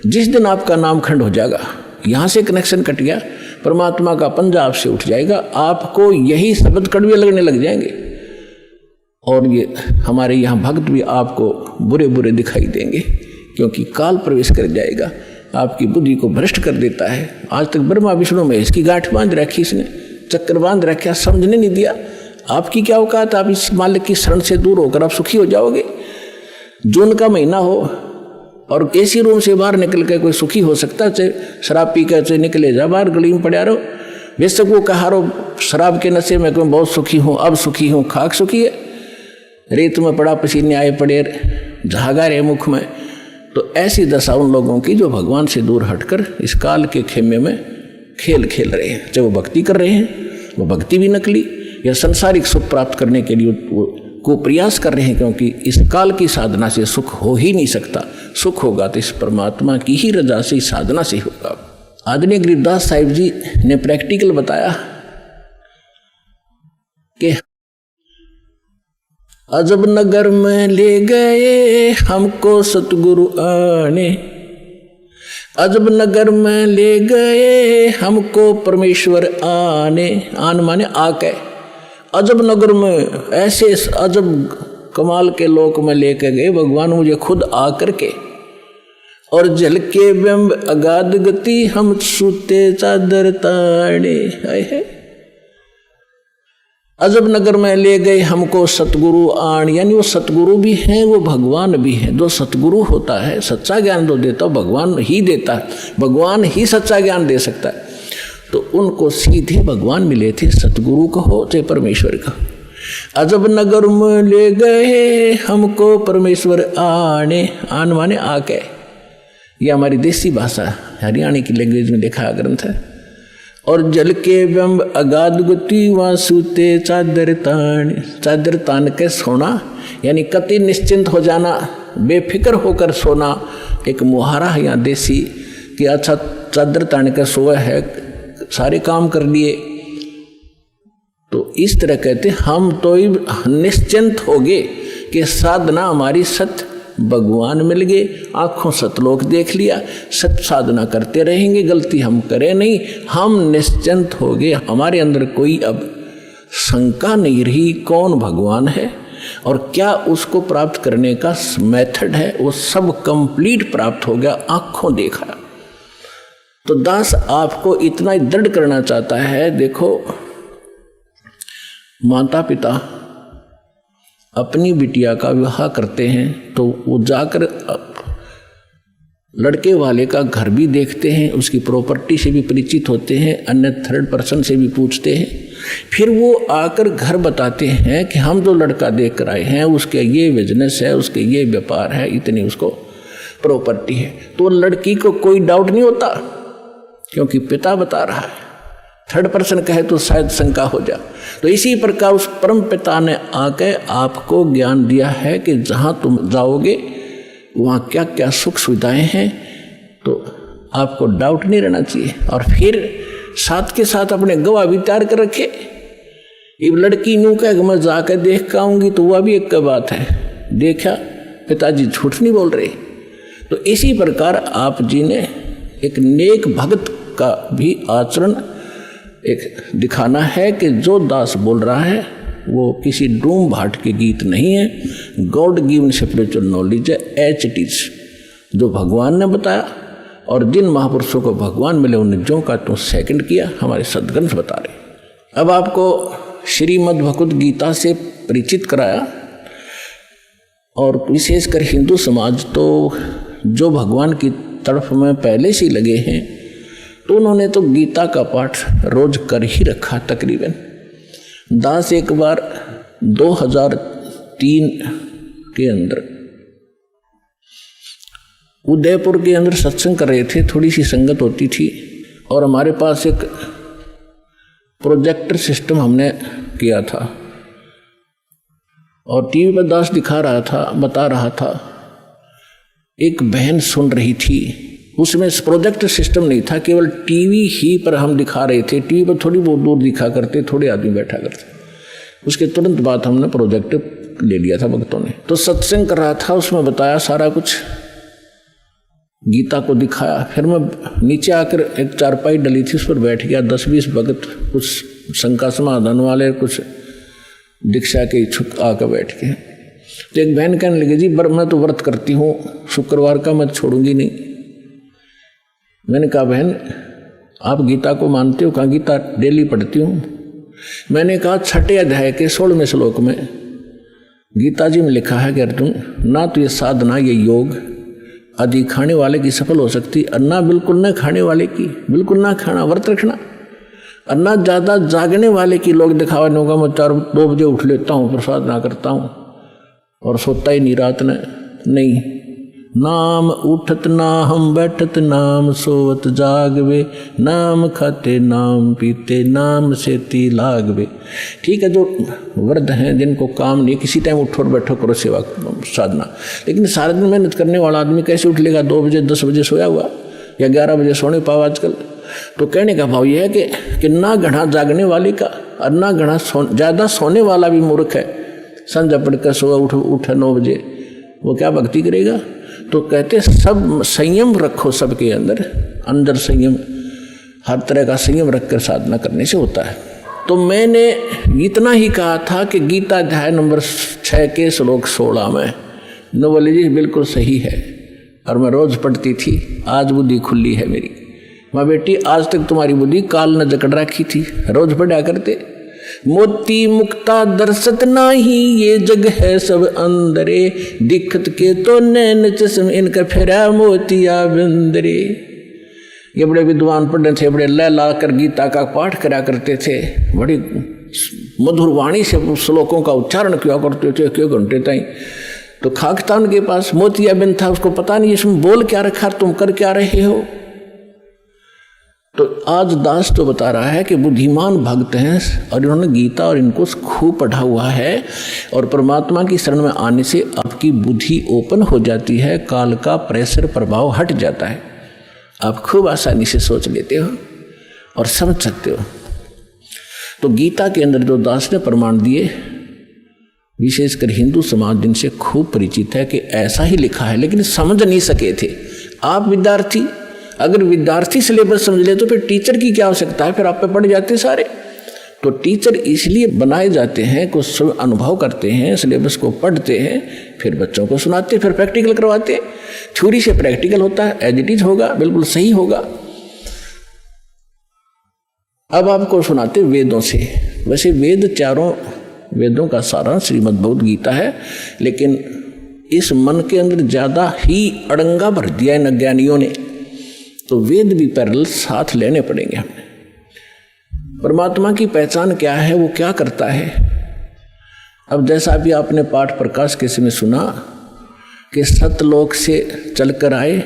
जिस दिन आपका नामखंड हो जाएगा, यहाँ से कनेक्शन कट गया, परमात्मा का पंजा आपसे उठ जाएगा, आपको यही शब्द कड़वे लगने लग जाएंगे। और ये हमारे यहाँ भक्त भी आपको बुरे बुरे दिखाई देंगे, क्योंकि काल प्रवेश कर जाएगा, आपकी बुद्धि को भ्रष्ट कर देता है। आज तक ब्रह्मा विष्णु में इसकी गांठ बांध रखी, इसने चक्कर बांध रखा, समझने नहीं दिया। आपकी क्या औकात, आप इस मालिक की शरण से दूर होकर आप सुखी हो जाओगे। जून का महीना हो और एसी रूम से बाहर निकल कर कोई सुखी हो सकता है? चाहे शराब पी कर चाहे निकले जा बाहर, गली में पड़ा रहो, बेशक वो कहा रहो शराब के नशे में मैं बहुत सुखी हूँ, अब सुखी हूँ, खाक सुखी है, रेत में पड़ा पसीने आए पड़े, झागा रहे मुख में। तो ऐसी दशा उन लोगों की जो भगवान से दूर हटकर इस काल के खेमे में खेल खेल रहे हैं। चाहे वो भक्ति कर रहे हैं, वो भक्ति भी नकली, या संसारिक सुख प्राप्त करने के लिए को प्रयास कर रहे हैं, क्योंकि इस काल की साधना से सुख हो ही नहीं सकता। सुख होगा तो इस परमात्मा की ही रजा से, साधना से होगा। आदरणीय गरीबदास साहिब जी ने प्रैक्टिकल बताया कि अजब नगर में ले गए हमको सतगुरु आने, अजब नगर में ले गए हमको परमेश्वर आने। आन माने आके, अजब नगर में ऐसे अजब कमाल के लोक में लेके गए भगवान मुझे खुद आकर के। और जल के बिंब अगाध गति हम सूते चादर ताड़े, है अजब नगर में ले गए हमको सतगुरु आन। यानी वो सतगुरु भी हैं, वो भगवान भी हैं। जो सतगुरु होता है, सच्चा ज्ञान जो देता है भगवान ही देता है, भगवान ही सच्चा ज्ञान दे सकता है। तो उनको सीधे भगवान मिले थे, सतगुरु कहो चाहे परमेश्वर कहो। अजब नगर में ले गए हमको परमेश्वर आने, आन माने आके। यह हमारी देसी भाषा हरियाणा की लैंग्वेज में लिखा ग्रंथ है। और जल के बिंब अगाध गति वहाँ सूते चादर तान, चादर तान के सोना, यानी कति निश्चिंत हो जाना, बेफिक्र होकर सोना। एक मुहारा है यहाँ देसी कि अच्छा चादर तान के सोए है, सारे काम कर लिए। तो इस तरह कहते हम तो निश्चिंत हो गए कि साधना हमारी सत्य भगवान मिल गए, आंखों सतलोक देख लिया, सत्य साधना करते रहेंगे, गलती हम करें नहीं, हम निश्चिंत हो गए। हमारे अंदर कोई अब शंका नहीं रही कौन भगवान है और क्या उसको प्राप्त करने का मेथड है, वो सब कंप्लीट प्राप्त हो गया, आंखों देखा। तो दास आपको इतना ही दृढ़ करना चाहता है। देखो, माता पिता अपनी बिटिया का विवाह करते हैं तो वो जाकर लड़के वाले का घर भी देखते हैं, उसकी प्रॉपर्टी से भी परिचित होते हैं, अन्य थर्ड पर्सन से भी पूछते हैं। फिर वो आकर घर बताते हैं कि हम जो लड़का देख कर आए हैं उसके ये बिजनेस है, उसके ये व्यापार है, इतनी उसको प्रॉपर्टी है। तो लड़की को कोई डाउट नहीं होता क्योंकि पिता बता रहा है। थर्ड पर्सन कहे तो शायद शंका हो जा। तो इसी प्रकार उस परम पिता ने आके आपको ज्ञान दिया है कि जहाँ तुम जाओगे वहाँ क्या क्या सुख सुविधाएं हैं, तो आपको डाउट नहीं रहना चाहिए। और फिर साथ के साथ अपने गवाह भी तैयार कर रखे। अब लड़की यूँ कह कि मैं जाकर देख कर आऊँगी तो वह भी एक बात है, देखा पिताजी झूठ नहीं बोल रहे। तो इसी प्रकार आप जी ने एक नेक भक्त का भी आचरण एक दिखाना है कि जो दास बोल रहा है वो किसी डूम भाट के गीत नहीं है, गॉड गिवन स्पिरिचुअल नॉलेज है, एच इट इज, जो भगवान ने बताया। और जिन महापुरुषों को भगवान मिले उन्हें जो का तो सेकंड किया, हमारे सदग्रंथ बता रहे। अब आपको श्रीमद् भगवद गीता से परिचित कराया। और विशेषकर हिंदू समाज तो जो भगवान की तरफ में पहले से लगे हैं तो उन्होंने तो गीता का पाठ रोज कर ही रखा तकरीबन। दास एक बार 2003 के अंदर उदयपुर के अंदर सत्संग कर रहे थे, थोड़ी सी संगत होती थी और हमारे पास एक प्रोजेक्टर सिस्टम हमने किया था और टीवी पर दास दिखा रहा था, बता रहा था। एक बहन सुन रही थी, उसमें प्रोजेक्टर सिस्टम नहीं था, केवल टीवी ही पर हम दिखा रहे थे। टीवी पर थोड़ी बहुत दूर दिखा करते, थोड़े आदमी बैठा करते। उसके तुरंत बाद हमने प्रोजेक्टर ले लिया था भक्तों ने। तो सत्संग कर रहा था, उसमें बताया सारा कुछ। गीता को दिखाया। फिर मैं नीचे आकर एक चारपाई डली थी उस पर बैठ गया। 10-20 भगत, कुछ शंका समाधान वाले, कुछ दीक्षा के इच्छुक आकर बैठ के। तो एक बहन कहने लगी, जी मैं तो व्रत करती हूँ, शुक्रवार का मैं छोड़ूंगी नहीं। मैंने कहा बहन आप गीता को मानते हो? कहा गीता डेली पढ़ती हूँ। मैंने कहा 6 अध्याय के 16वें श्लोक में गीता जी में लिखा है कि अर्जुन, ना तो ये साधना, ये योग आदि खाने वाले की सफल हो सकती, और ना बिल्कुल न खाने वाले की, बिल्कुल ना खाना, व्रत रखना, और ना ज़्यादा जागने वाले की। लोग दिखावा होगा मैं 4-2 बजे उठ लेता हूँ, प्रसाद ना करता हूँ और सोता ही नहीं रात में। नहीं, नाम उठत ना हम बैठत, नाम सोवत जागवे, नाम खाते नाम पीते, नाम से ती लागवे। ठीक है, जो वृद्ध हैं जिनको काम नहीं, किसी टाइम उठो और बैठो करो सेवा साधना, लेकिन सारा दिन मेहनत करने वाला आदमी कैसे उठ लेगा? 2 बजे 10 बजे सोया हुआ या 11 बजे सोने पाओ आजकल। तो कहने का भाव यह है कि ना घना जागने वाले का और ना घना ज़्यादा सोने वाला भी मूर्ख है। संध्या पढ़कर सोया उठे 9 बजे, वो क्या भक्ति करेगा? तो कहते सब संयम रखो, सबके अंदर संयम, हर तरह का संयम रखकर साधना करने से होता है। तो मैंने इतना ही कहा था कि गीता अध्याय नंबर 6 के श्लोक 16 में न बोले जी बिल्कुल सही है, और मैं रोज पढ़ती थी। आज बुद्धि खुली है मेरी। माँ बेटी आज तक तुम्हारी बुद्धि काल न जकड़ रखी थी, रोज पढ़ा करते। मोती मुक्ता दर्शत नाही, ये जग है सब अंदरे, दिखत के तो नैन चश्म, इनका फेरा मोतिया बिंदरे। ये बड़े विद्वान पंडित थे, बड़े ला ला कर गीता का पाठ करा करते थे, बड़ी मधुर वाणी से श्लोकों का उच्चारण किया करते थे क्यों घंटे ताई। तो खाक था उनके पास, मोतिया बिंद था, उसको पता नहीं इसमें बोल क्या रखा, तुम कर क्या रहे हो। तो आज दास तो बता रहा है कि बुद्धिमान भक्त हैं और इन्होंने गीता और इनको खूब पढ़ा हुआ है, और परमात्मा की शरण में आने से आपकी बुद्धि ओपन हो जाती है, काल का प्रेशर प्रभाव हट जाता है, आप खूब आसानी से सोच लेते हो और समझ सकते हो। तो गीता के अंदर जो दास ने प्रमाण दिए, विशेषकर हिंदू समाज जिनसे खूब परिचित है कि ऐसा ही लिखा है, लेकिन समझ नहीं सके थे। आप विद्यार्थी, अगर विद्यार्थी सिलेबस समझ ले तो फिर टीचर की क्या आवश्यकता है, फिर आप पे पढ़ जाते सारे। तो टीचर इसलिए बनाए जाते हैं, कुछ सब अनुभव करते हैं, सिलेबस को पढ़ते हैं, फिर बच्चों को सुनाते, फिर प्रैक्टिकल करवाते हैं। थ्योरी से प्रैक्टिकल होता है, एज इट इज होगा, बिल्कुल सही होगा। अब आपको सुनाते वेदों से। वैसे वेद, चारों वेदों का सारा श्रीमद् भगवद गीता है, लेकिन इस मन के अंदर ज़्यादा ही अड़ंगा भर दिया इन अज्ञानियों ने, तो वेद भी पैरेलल साथ लेने पड़ेंगे हमें। परमात्मा की पहचान क्या है, वो क्या करता है। अब जैसा भी आपने पाठ प्रकाश के समय सुना कि सतलोक से चलकर आए,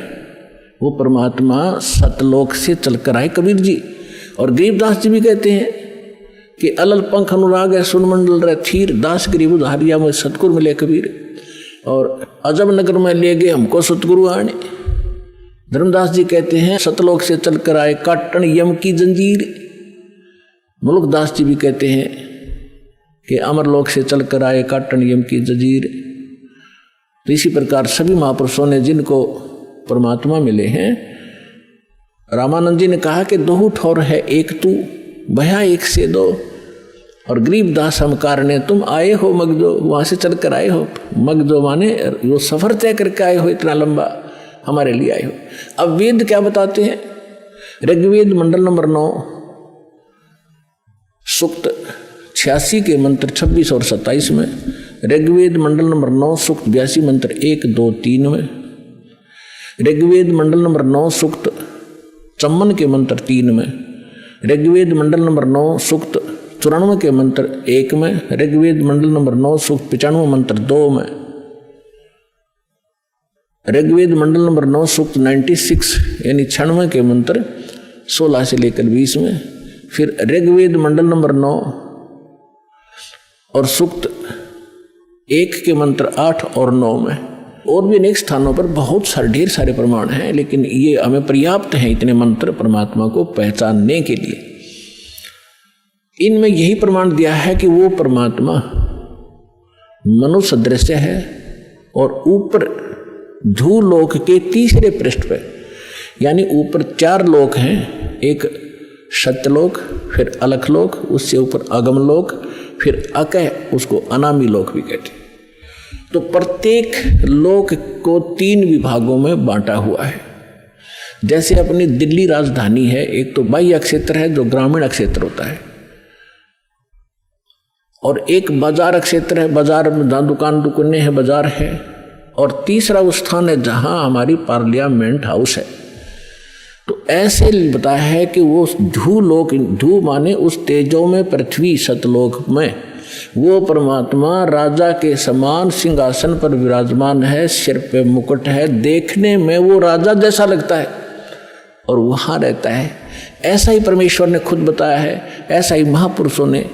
वो परमात्मा सतलोक से चलकर आए कबीर जी। और गरीबदास जी भी कहते हैं कि अलल पंख अनुराग है सुन मंडल रह थीर, दास गरीब उधारिया में सतगुरु मिले कबीर। और अजब नगर में ले गए हमको सतगुरु आने। धर्मदास जी कहते हैं सतलोक से चलकर आए काटन यम की जंजीर। मुल्कदास जी भी कहते हैं कि अमरलोक से चलकर आए काटन यम की जंजीर। तो इसी प्रकार सभी महापुरुषों ने जिनको परमात्मा मिले हैं, रामानंद जी ने कहा कि दो ठौर है एक तू, भया एक से दो। और गरीबदास हम कारणे तुम आए हो मगजो, वहाँ से चलकर आए हो। मगजो माने वो सफ़र तय करके आए हो, इतना लंबा हमारे लिए आए हो। अब वेद क्या बताते हैं? ऋग्वेद मंडल नंबर 9 सूक्त 86 के मंत्र 26 और 27 में, ऋग्वेद मंडल नंबर 9 सूक्त 82 मंत्र 1, 2, 3 में, ऋग्वेद मंडल नंबर 9 सूक्त 54 के मंत्र 3 में, ऋग्वेद मंडल नंबर 9 सूक्त 94 के मंत्र 1 में, ऋग्वेद मंडल नंबर 9 सूक्त 95 मंत्र 2 में, ऋग्वेद मंडल नंबर 9 सूक्त 96 यानी 96 के मंत्र 16 से लेकर 20 में, फिर ऋग्वेद मंडल नंबर 9 और सूक्त 1 के मंत्र 8 और 9 में। और भी अनेक स्थानों पर बहुत सारे ढेर सारे प्रमाण हैं, लेकिन ये हमें पर्याप्त हैं इतने मंत्र परमात्मा को पहचानने के लिए। इनमें यही प्रमाण दिया है कि वो परमात्मा मनुष्य दृश्य है और ऊपर धूलोक के तीसरे पृष्ठ पे, यानी ऊपर 4 लोक हैं, एक सत्यलोक, फिर अलखलोक, उससे ऊपर अगमलोक, फिर अकह, उसको अनामी लोक भी कहते हैं। तो प्रत्येक लोक को 3 विभागों में बांटा हुआ है। जैसे अपनी दिल्ली राजधानी है, एक तो बाह्य क्षेत्र है जो ग्रामीण क्षेत्र होता है, और एक बाजार क्षेत्र है, बाजार में जहाँ दुकानें हैं, बाजार है, और तीसरा वो स्थान है जहाँ हमारी पार्लियामेंट हाउस है। तो ऐसे बताया है कि वो धूलोक, धू माने उस तेजों में पृथ्वी सतलोक में वो परमात्मा राजा के समान सिंहासन पर विराजमान है, सिर पे मुकुट है, देखने में वो राजा जैसा लगता है और वहाँ रहता है। ऐसा ही परमेश्वर ने खुद बताया है, ऐसा ही महापुरुषों ने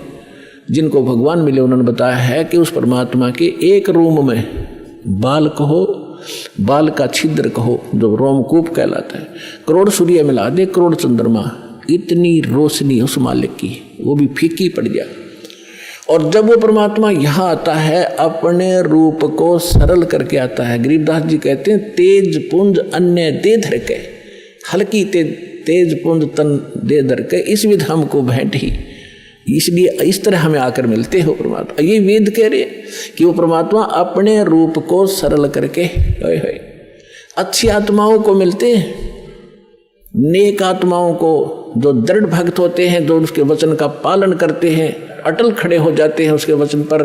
जिनको भगवान मिले उन्होंने बताया है कि उस परमात्मा के एक रूम में बाल कहो, बाल का छिद्र कहो जो रोमकूप कहलाता है, करोड़ सूर्य मिला दे, करोड़ चंद्रमा, इतनी रोशनी उस मालिक की, वो भी फीकी पड़ गया। और जब वो परमात्मा यहाँ आता है अपने रूप को सरल करके आता है। गरीबदास जी कहते हैं तेज पुंज अन्य दे धर के, हल्की तेज पुंज तन दे धर के, इस विध हमको भेंट ही, इसलिए इस तरह हमें आकर मिलते हो परमात्मा। ये वेद कह रहे कि वो परमात्मा अपने रूप को सरल करके अच्छी आत्माओं को मिलते हैं, नेक आत्माओं को जो दृढ़ भक्त होते हैं, जो उसके वचन का पालन करते हैं, अटल खड़े हो जाते हैं उसके वचन पर,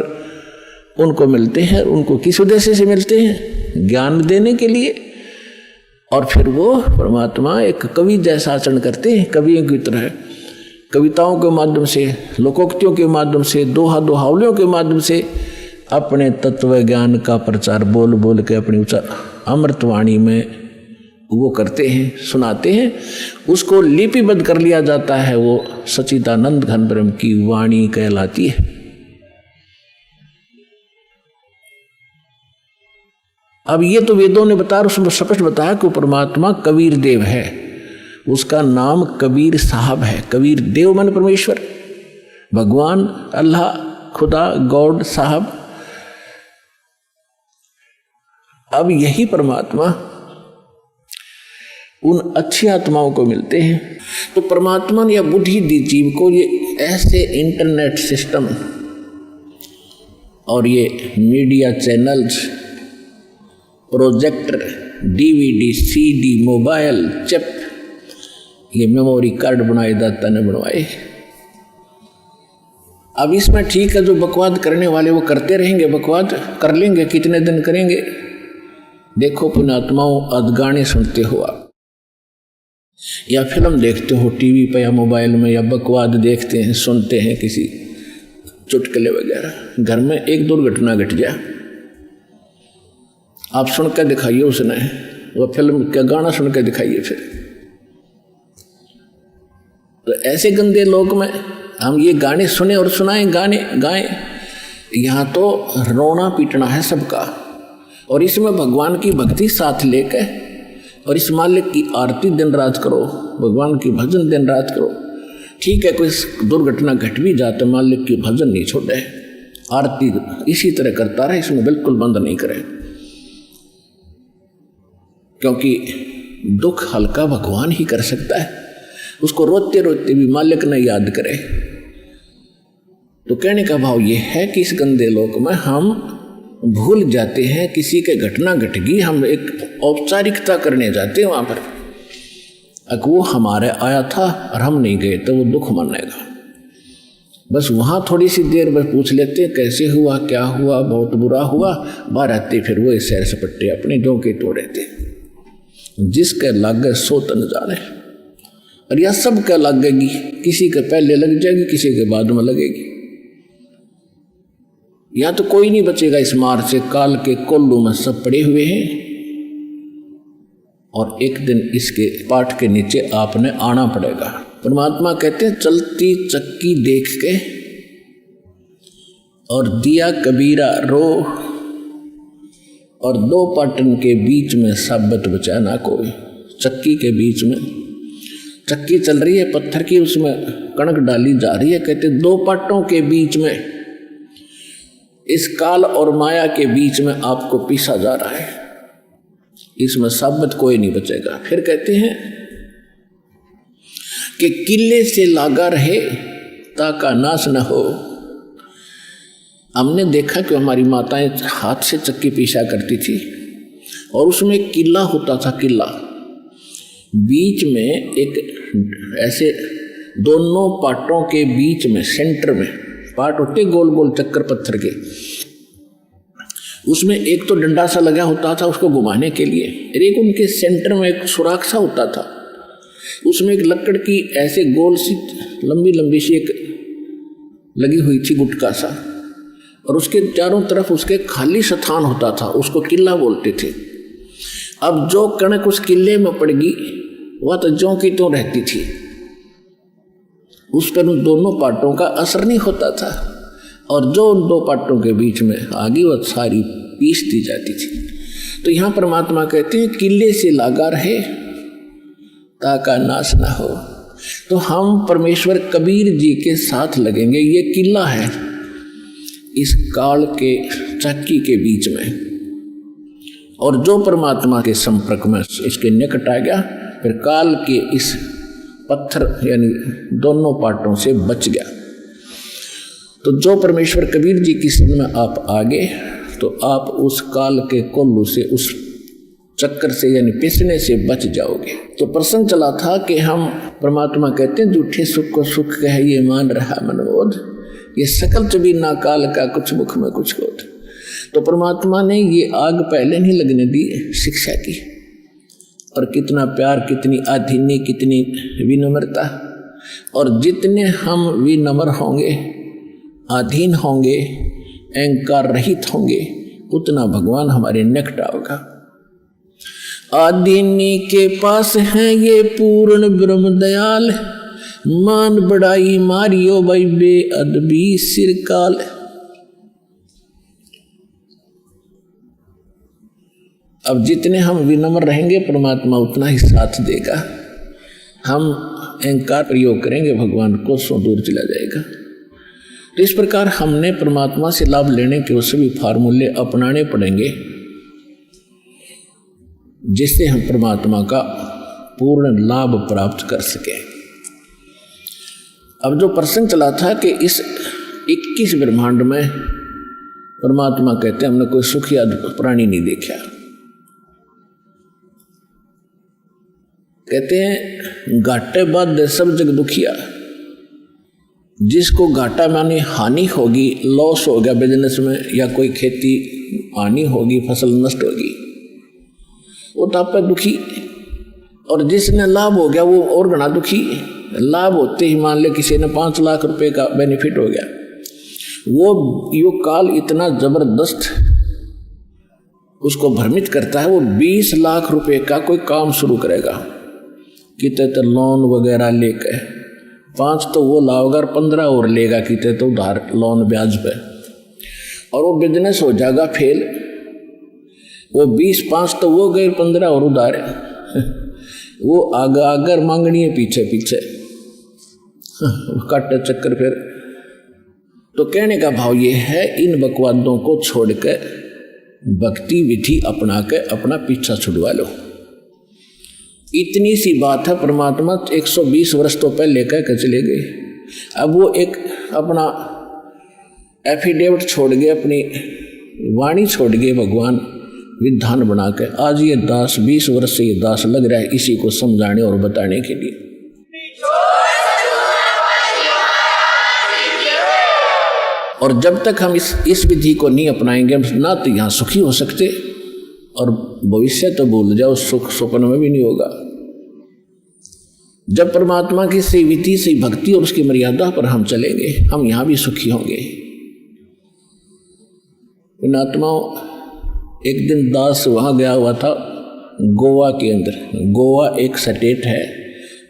उनको मिलते हैं। उनको किस उद्देश्य से मिलते हैं? ज्ञान देने के लिए। और फिर वो परमात्मा एक कवि जैसा आचरण करते हैं, कवियों की तरह कविताओं के माध्यम से, लोकोक्तियों के माध्यम से, दोहावलियों के माध्यम से अपने तत्व ज्ञान का प्रचार बोल बोल के अपनी उच्च अमृतवाणी में वो करते हैं, सुनाते हैं। उसको लिपिबद्ध कर लिया जाता है, वो सच्चिदानंद घन ब्रह्म की वाणी कहलाती है। अब ये तो वेदों ने बताया, उसमें स्पष्ट बताया कि परमात्मा कबीर देव है, उसका नाम कबीर साहब है। कबीर देव माने परमेश्वर, भगवान, अल्लाह, खुदा, गॉड साहब। अब यही परमात्मा उन अच्छी आत्माओं को मिलते हैं। तो परमात्मा ने या बुद्धि दी जीव को ये ऐसे इंटरनेट सिस्टम और ये media channels, projector, DVD, CD, mobile, chip, ये मेमोरी कार्ड बनाए दाता ने बनवाए। अब इसमें ठीक है, जो बकवाद करने वाले वो करते रहेंगे, बकवाद कर लेंगे, कितने दिन करेंगे। देखो पुण्यात्माओं, अदगाने सुनते हो आप, या फिल्म देखते हो टीवी पे या मोबाइल में, या बकवाद देखते हैं, सुनते हैं किसी चुटकुले वगैरह, घर में एक दुर्घटना घट जाए, आप सुन के दिखाइए उसने, वो फिल्म का गाना सुन के दिखाइए। फिर तो ऐसे गंदे लोग में हम ये गाने सुने और सुनाएं, गाने गाएं, यहाँ तो रोना पीटना है सबका। और इसमें भगवान की भक्ति साथ लेकर और इस मालिक की आरती दिन रात करो, भगवान की भजन दिन रात करो। ठीक है, कोई दुर्घटना घट भी जाते, मालिक की भजन नहीं छोड़े, आरती इसी तरह करता रहे, इसमें बिल्कुल बंद नहीं करे, क्योंकि दुख हल्का भगवान ही कर सकता है। उसको रोते रोते भी मालिक न याद करे। तो कहने का भाव ये है कि इस गंदे लोक में हम भूल जाते हैं, किसी के घटना घट गई, हम एक औपचारिकता करने जाते हैं वहाँ पर। अगर वो हमारे आया था और हम नहीं गए तो वो दुख मनाएगा। बस वहाँ थोड़ी सी देर बस पूछ लेते हैं कैसे हुआ, क्या हुआ, बहुत बुरा हुआ, बाहर आते फिर वो सैर सपट्टे अपने जो के तोड़े थे। जिसके लागे सो तन जाने, और यह सब क्या लगेगी, किसी के पहले लग जाएगी, किसी के बाद में लगेगी। या तो कोई नहीं बचेगा इस मार से, काल के कोल्लू में सब पड़े हुए हैं, और एक दिन इसके पाठ के नीचे आपने आना पड़ेगा। परमात्मा कहते हैं चलती चक्की देख के और दिया कबीरा रो, और 2 पाटन के बीच में साबत बचा ना कोई। चक्की के बीच में चक्की चल रही है पत्थर की, उसमें कणक डाली जा रही है। कहते 2 पाटों के बीच में, इस काल और माया के बीच में आपको पीसा जा रहा है। इसमें साबित कोई नहीं बचेगा। फिर कहते हैं कि किले से लागा रहे ताका नाश न हो। हमने देखा कि हमारी माताएं हाथ से चक्की पीसा करती थी और उसमें एक किला होता था। किला बीच में एक ऐसे दोनों पाटों के बीच में सेंटर में पाट होते गोल गोल चक्कर पत्थर के, उसमें एक तो डंडा सा लगा होता था उसको घुमाने के लिए, एक उनके सेंटर में एक सुराख सा होता था, उसमें एक लकड़ की ऐसे गोल सी लंबी लंबी सी एक लगी हुई थी गुटका सा, और उसके चारों तरफ उसके खाली स्थान होता था, उसको किला बोलते थे। अब जो कणक उस किले में पड़ गई वह तो ज्यों की त्यों रहती थी, उस पर उन दोनों पाटों का असर नहीं होता था, और जो उन दो पाटों के बीच में आ गई वह सारी पीस दी जाती थी। तो यहाँ परमात्मा कहते हैं किले से लागा रहे ताका नाश ना हो। तो हम परमेश्वर कबीर जी के साथ लगेंगे। ये किला है इस काल के चक्की के बीच में, और जो परमात्मा के संपर्क में इसके निकट आ गया फिर काल के इस पत्थर यानी दोनों पाटों से बच गया। तो जो परमेश्वर कबीर जी की शरण में आप आ गए तो आप उस काल के कोल्लू से, उस चक्कर से यानी पिसने से बच जाओगे। तो प्रसंग चला था कि हम परमात्मा कहते हैं झूठे सुख को सुख कह ये मान रहा मनोद, ये सकल चबी ना काल का कुछ मुख में कुछ क्रोध। तो परमात्मा ने ये आग पहले नहीं लगने दी शिक्षा की, और कितना प्यार, कितनी आधीन्य, कितनी विनम्रता। और जितने हम विनम्र होंगे, अधीन होंगे, अहंकार रहित होंगे, उतना भगवान हमारे निकट आओगा। आदीनी के पास है ये पूर्ण ब्रह्म दयाल, मान बढ़ाई मारियो भाई बेअदबी सिरकाल। अब जितने हम विनम्र रहेंगे परमात्मा उतना ही साथ देगा। हम अहंकार प्रयोग करेंगे भगवान को सौ दूर चला जाएगा। तो इस प्रकार हमने परमात्मा से लाभ लेने के वो सभी फार्मूले अपनाने पड़ेंगे जिससे हम परमात्मा का पूर्ण लाभ प्राप्त कर सकें। अब जो प्रसंग चला था कि इस 21 ब्रह्मांड में परमात्मा कहते हैं हमने कोई सुखी प्राणी नहीं देखा। कहते हैं घाटे बाद सब जग दुखिया। जिसको घाटा माने हानि होगी, लॉस हो गया बिजनेस में, या कोई खेती हानि होगी, फसल नष्ट होगी, वो तो आप पे दुखी। और जिसने लाभ हो गया वो और घना दुखी। लाभ होते ही मान ले किसी ने 5 लाख रुपए का बेनिफिट हो गया, वो यो काल इतना जबरदस्त उसको भ्रमित करता है, वो 20 लाख रुपए का कोई काम शुरू करेगा, कितने तो लोन वगैरह लेकर 5 तो वो लाओगा और 15 और लेगा, कितने तो उधार लोन ब्याज पे, और वो बिजनेस हो जाएगा फेल। वो 20-5 तो वो गए, 15 और उधार वो आगा आगर मांगनी है पीछे पीछे काटे चक्कर। फिर तो कहने का भाव ये है इन बकवादों को छोड़कर भक्ति विधि अपना के अपना पीछा छुड़वा लो। इतनी सी बात है, परमात्मा 120 वर्ष तो पहले कह के चले गए। अब वो एक अपना एफिडेविट छोड़ गए, अपनी वाणी छोड़ गए भगवान विधान बना के। आज ये दास 20 वर्ष से ये दास लग रहा है इसी को समझाने और बताने के लिए। और जब तक हम इस विधि को नहीं अपनाएंगे ना तो यहाँ सुखी हो सकते, और भविष्य तो भूल जाओ, सुख स्वप्न में भी नहीं होगा। जब परमात्मा की सही विधि, सही भक्ति और उसकी मर्यादा पर हम चलेंगे, हम यहाँ भी सुखी होंगे। पुण्यात्माओं, एक दिन दास वहाँ गया हुआ था गोवा के अंदर। गोवा एक स्टेट है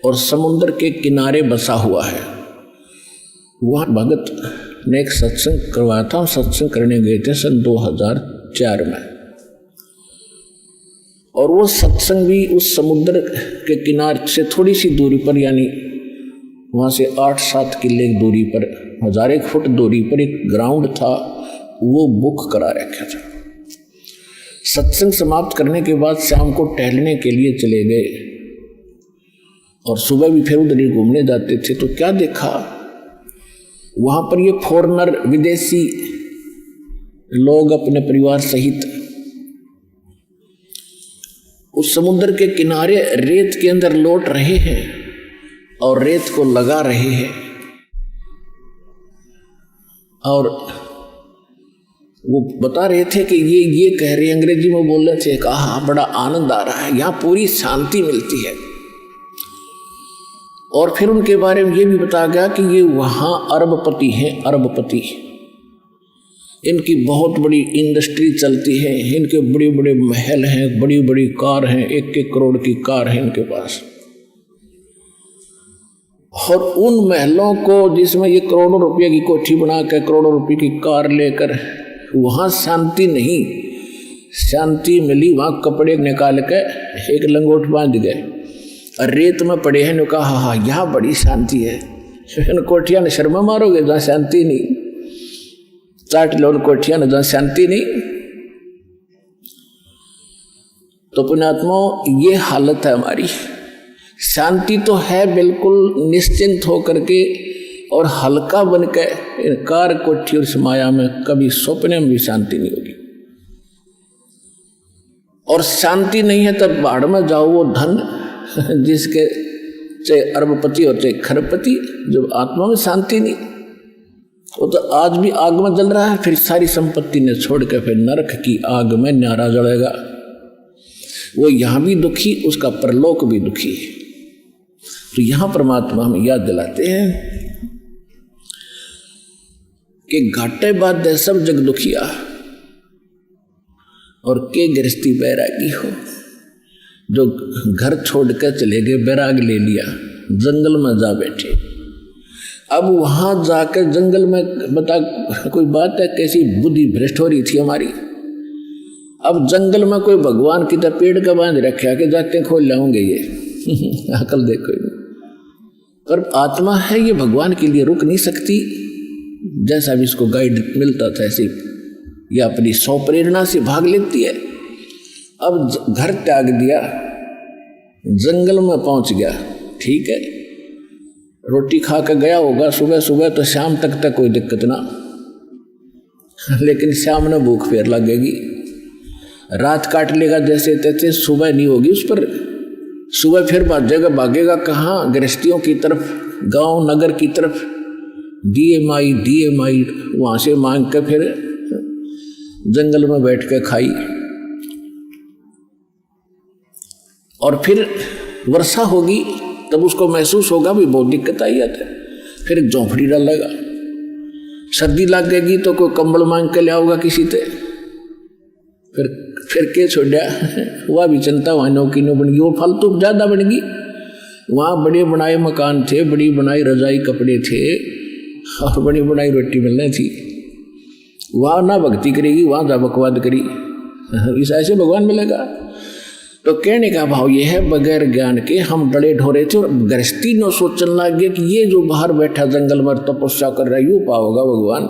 और समुद्र के किनारे बसा हुआ है। वहाँ भगत ने एक सत्संग करवाया था। सत्संग करने गए थे सन 2004 में, और वो सत्संग भी उस समुद्र के किनारे से थोड़ी सी दूरी पर, यानी वहाँ से 8-7 किले की दूरी पर, 1000 फुट दूरी पर एक ग्राउंड था, वो बुक करा रखा था। सत्संग समाप्त करने के बाद शाम को टहलने के लिए चले गए और सुबह भी फिर उधर ही घूमने जाते थे। तो क्या देखा, वहां पर ये फॉरेनर विदेशी लोग अपने परिवार सहित उस समुद्र के किनारे रेत के अंदर लौट रहे हैं और रेत को लगा रहे हैं। और वो बता रहे थे कि ये कह रहे, अंग्रेजी में बोल रहे थे, कहा बड़ा आनंद आ रहा है, यहाँ पूरी शांति मिलती है। और फिर उनके बारे में ये भी बताया गया कि ये वहाँ अरबपति हैं, अरबपति। इनकी बहुत बड़ी इंडस्ट्री चलती है, इनके बड़े बड़े महल हैं, बड़ी बड़ी कार हैं, 1-1 करोड़ की कार है इनके पास। और उन महलों को जिसमें ये करोड़ों रुपये की कोठी बना कर, करोड़ों रुपये की कार लेकर, वहाँ शांति नहीं, शांति मिली वहाँ कपड़े निकाल के एक लंगोट बांध गए और रेत में पड़े हैं। कहा हाँ यहाँ बड़ी शांति है। इन कोठिया ने शर्मा मारोगे जहाँ शांति नहीं, चाट लो उन कोठिया ने जहाँ शांति नहीं। तो पुण्यात्माओं ये हालत है हमारी। शांति तो है बिल्कुल निश्चिंत होकर के और हल्का बन के इन कार कोठी और माया में कभी सपने में भी शांति नहीं होगी। और शांति नहीं है तब बाढ़ में जाओ, वो धन जिसके चाहे अरबपति और चाहे खरबपति, जब आत्मा में शांति नहीं, वो तो आज भी आग में जल रहा है, फिर सारी संपत्ति ने छोड़ के फिर नरक की आग में न्यारा जलेगा। वो यहाँ भी दुखी, उसका परलोक भी दुखी। तो यहाँ परमात्मा हमें याद दिलाते हैं कि घाटे बाद सब जग दुखिया और के गृहस्थी बैरागी हो। जो घर छोड़ कर चले गए, बैराग ले लिया, जंगल में जा बैठे। अब वहां जाकर जंगल में बता कोई बात है, कैसी बुद्धि भ्रष्ट हो रही थी हमारी। अब जंगल में कोई भगवान की तरह पेड़ का बांध रखा कि जाते खोल लाऊंगे ये अकल देखो। पर आत्मा है ये भगवान के लिए रुक नहीं सकती। जैसा भी इसको गाइड मिलता था ऐसे ये अपनी सौ प्रेरणा से भाग लेती है। अब घर त्याग दिया, जंगल में पहुंच गया, ठीक है, रोटी खा कर गया होगा सुबह सुबह, तो शाम तक कोई दिक्कत ना, लेकिन शाम में भूख फेर लगेगी, रात काट लेगा जैसे तैसे, सुबह नहीं होगी उस पर। सुबह फिर भागेगा कहाँ, गृहस्थियों की तरफ, गांव नगर की तरफ, दिए माई वहाँ से मांग कर फिर जंगल में बैठ कर खाई। और फिर वर्षा होगी तब उसको महसूस होगा भी बहुत दिक्कत आई है, फिर एक झोंपड़ी डालेगा। सर्दी लग गएगी तो कोई कंबल मांग के ले आओगा किसी से, फिर के छोड़ा वह भी चिंता, वहाँ नौकी नो बन गई, वो फालतू ज़्यादा बन गई। वहाँ बड़े बनाए मकान थे, बड़ी बनाई रजाई कपड़े थे और बड़ी बनाई रोटी मिलनी थी। वहाँ ना भक्ति करेगी, वहाँ जा बकवाद करी, इस ऐसे भगवान मिलेगा। तो कहने का भाव ये है, बगैर ज्ञान के हम डरे ढोरे थे और गृहस्थी न सोचने लग गए कि ये जो बाहर बैठा जंगल में तपस्या कर रहा है यूँ पाओगा भगवान।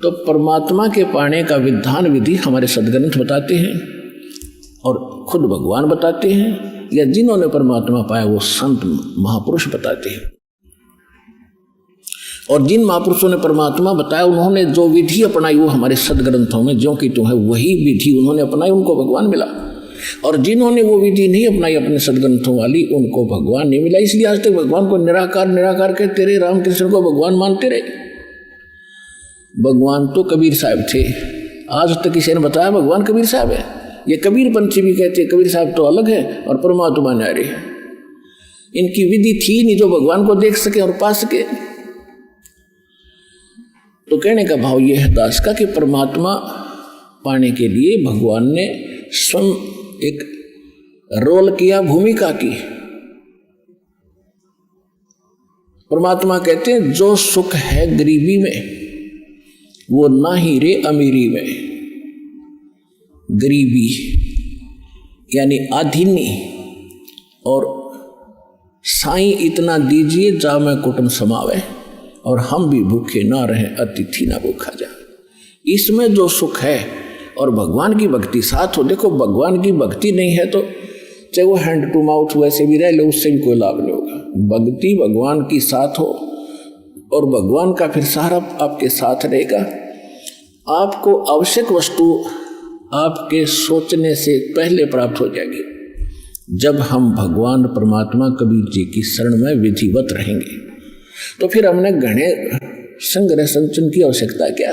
तो परमात्मा के पाने का विधान विधि हमारे सद्ग्रंथ बताते हैं और खुद भगवान बताते हैं, या जिन्होंने परमात्मा पाया वो संत महापुरुष बताते हैं। और जिन महापुरुषों ने परमात्मा बताया उन्होंने जो विधि अपनाई वो हमारे सद्ग्रंथों में ज्यों की त्यों है वही विधि उन्होंने अपनाई, उनको भगवान मिला। और जिन्होंने वो विधि नहीं अपनाई अपने सद्ग्रंथों वाली, उनको भगवान नहीं मिला। इसलिए आज तक भगवान को निराकार निराकार कहते रहे, रामकृष्ण को भगवान मानते रहे। भगवान तो कबीर साहब थे, आज तक किसी ने बताया भगवान कबीर साहब है। ये कबीर पंथी भी कहते कबीर साहब तो अलग है और परमात्मा न्यारे है। इनकी विधि थी नहीं जो भगवान को देख सके और पा सके। तो कहने का भाव ये है दास का कि परमात्मा पाने के लिए भगवान ने स्वयं एक रोल किया, भूमिका की। परमात्मा कहते हैं जो सुख है गरीबी में वो ना ही रे अमीरी में। गरीबी यानी आधीनी, और साईं इतना दीजिए जा मैं कुटुंब समावे, और हम भी भूखे ना रहें अतिथि ना भूखा जा। इसमें जो सुख है और भगवान की भक्ति साथ हो। देखो भगवान की भक्ति नहीं है तो चाहे वो हैंड टू माउथ वैसे भी रह लो, उससे भी कोई लाभ नहीं होगा। भक्ति भगवान की साथ हो और भगवान का फिर सहारा आपके साथ रहेगा। आपको आवश्यक वस्तु आपके सोचने से पहले प्राप्त हो जाएगी जब हम भगवान परमात्मा कबीर जी की शरण में विधिवत रहेंगे। तो फिर हमने घने संग्रह संचन की आवश्यकता क्या।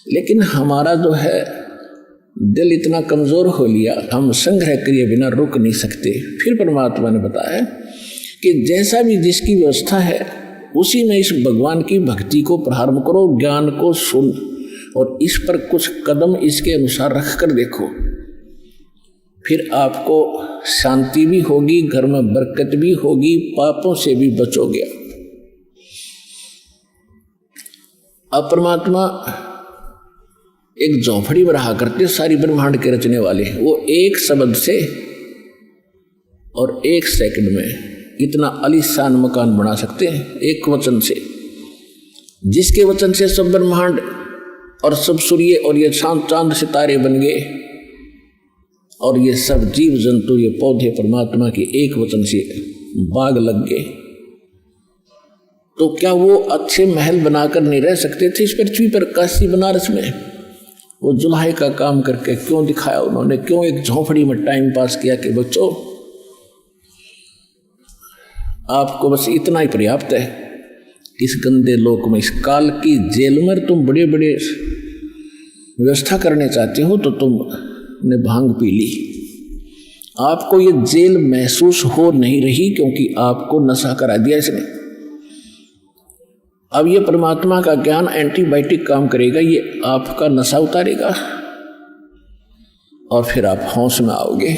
लेकिन हमारा जो है दिल इतना कमजोर हो लिया, हम संग्रह किए बिना रुक नहीं सकते। फिर परमात्मा ने बताया कि जैसा भी जिसकी व्यवस्था है उसी में इस भगवान की भक्ति को प्रारंभ करो, ज्ञान को सुन और इस पर कुछ कदम इसके अनुसार रख कर देखो। फिर आपको शांति भी होगी, घर में बरकत भी होगी, पापों से भी बचोगे। अब परमात्मा एक झोंपड़ी में रहा करते, सारी ब्रह्मांड के रचने वाले, वो एक शब्द से और एक सेकंड में इतना आलीशान मकान बना सकते हैं, एक वचन से, जिसके वचन से सब ब्रह्मांड और सब सूर्य और ये चांद सितारे बन गए और ये सब जीव जंतु, ये पौधे परमात्मा के एक वचन से बाग लग गए। तो क्या वो अच्छे महल बनाकर नहीं रह सकते थे इस पृथ्वी पर? काशी बनारस में वो जुल्हे का काम करके क्यों दिखाया उन्होंने? क्यों एक झोंपड़ी में टाइम पास किया कि बच्चों आपको बस इतना ही पर्याप्त है। इस गंदे लोक में, इस काल की जेल में तुम बड़े बड़े व्यवस्था करने चाहते हो तो तुमने भांग पी ली। आपको ये जेल महसूस हो नहीं रही क्योंकि आपको नशा करा दिया इसने। अब ये परमात्मा का ज्ञान एंटीबायोटिक काम करेगा, ये आपका नशा उतारेगा और फिर आप होश में आओगे।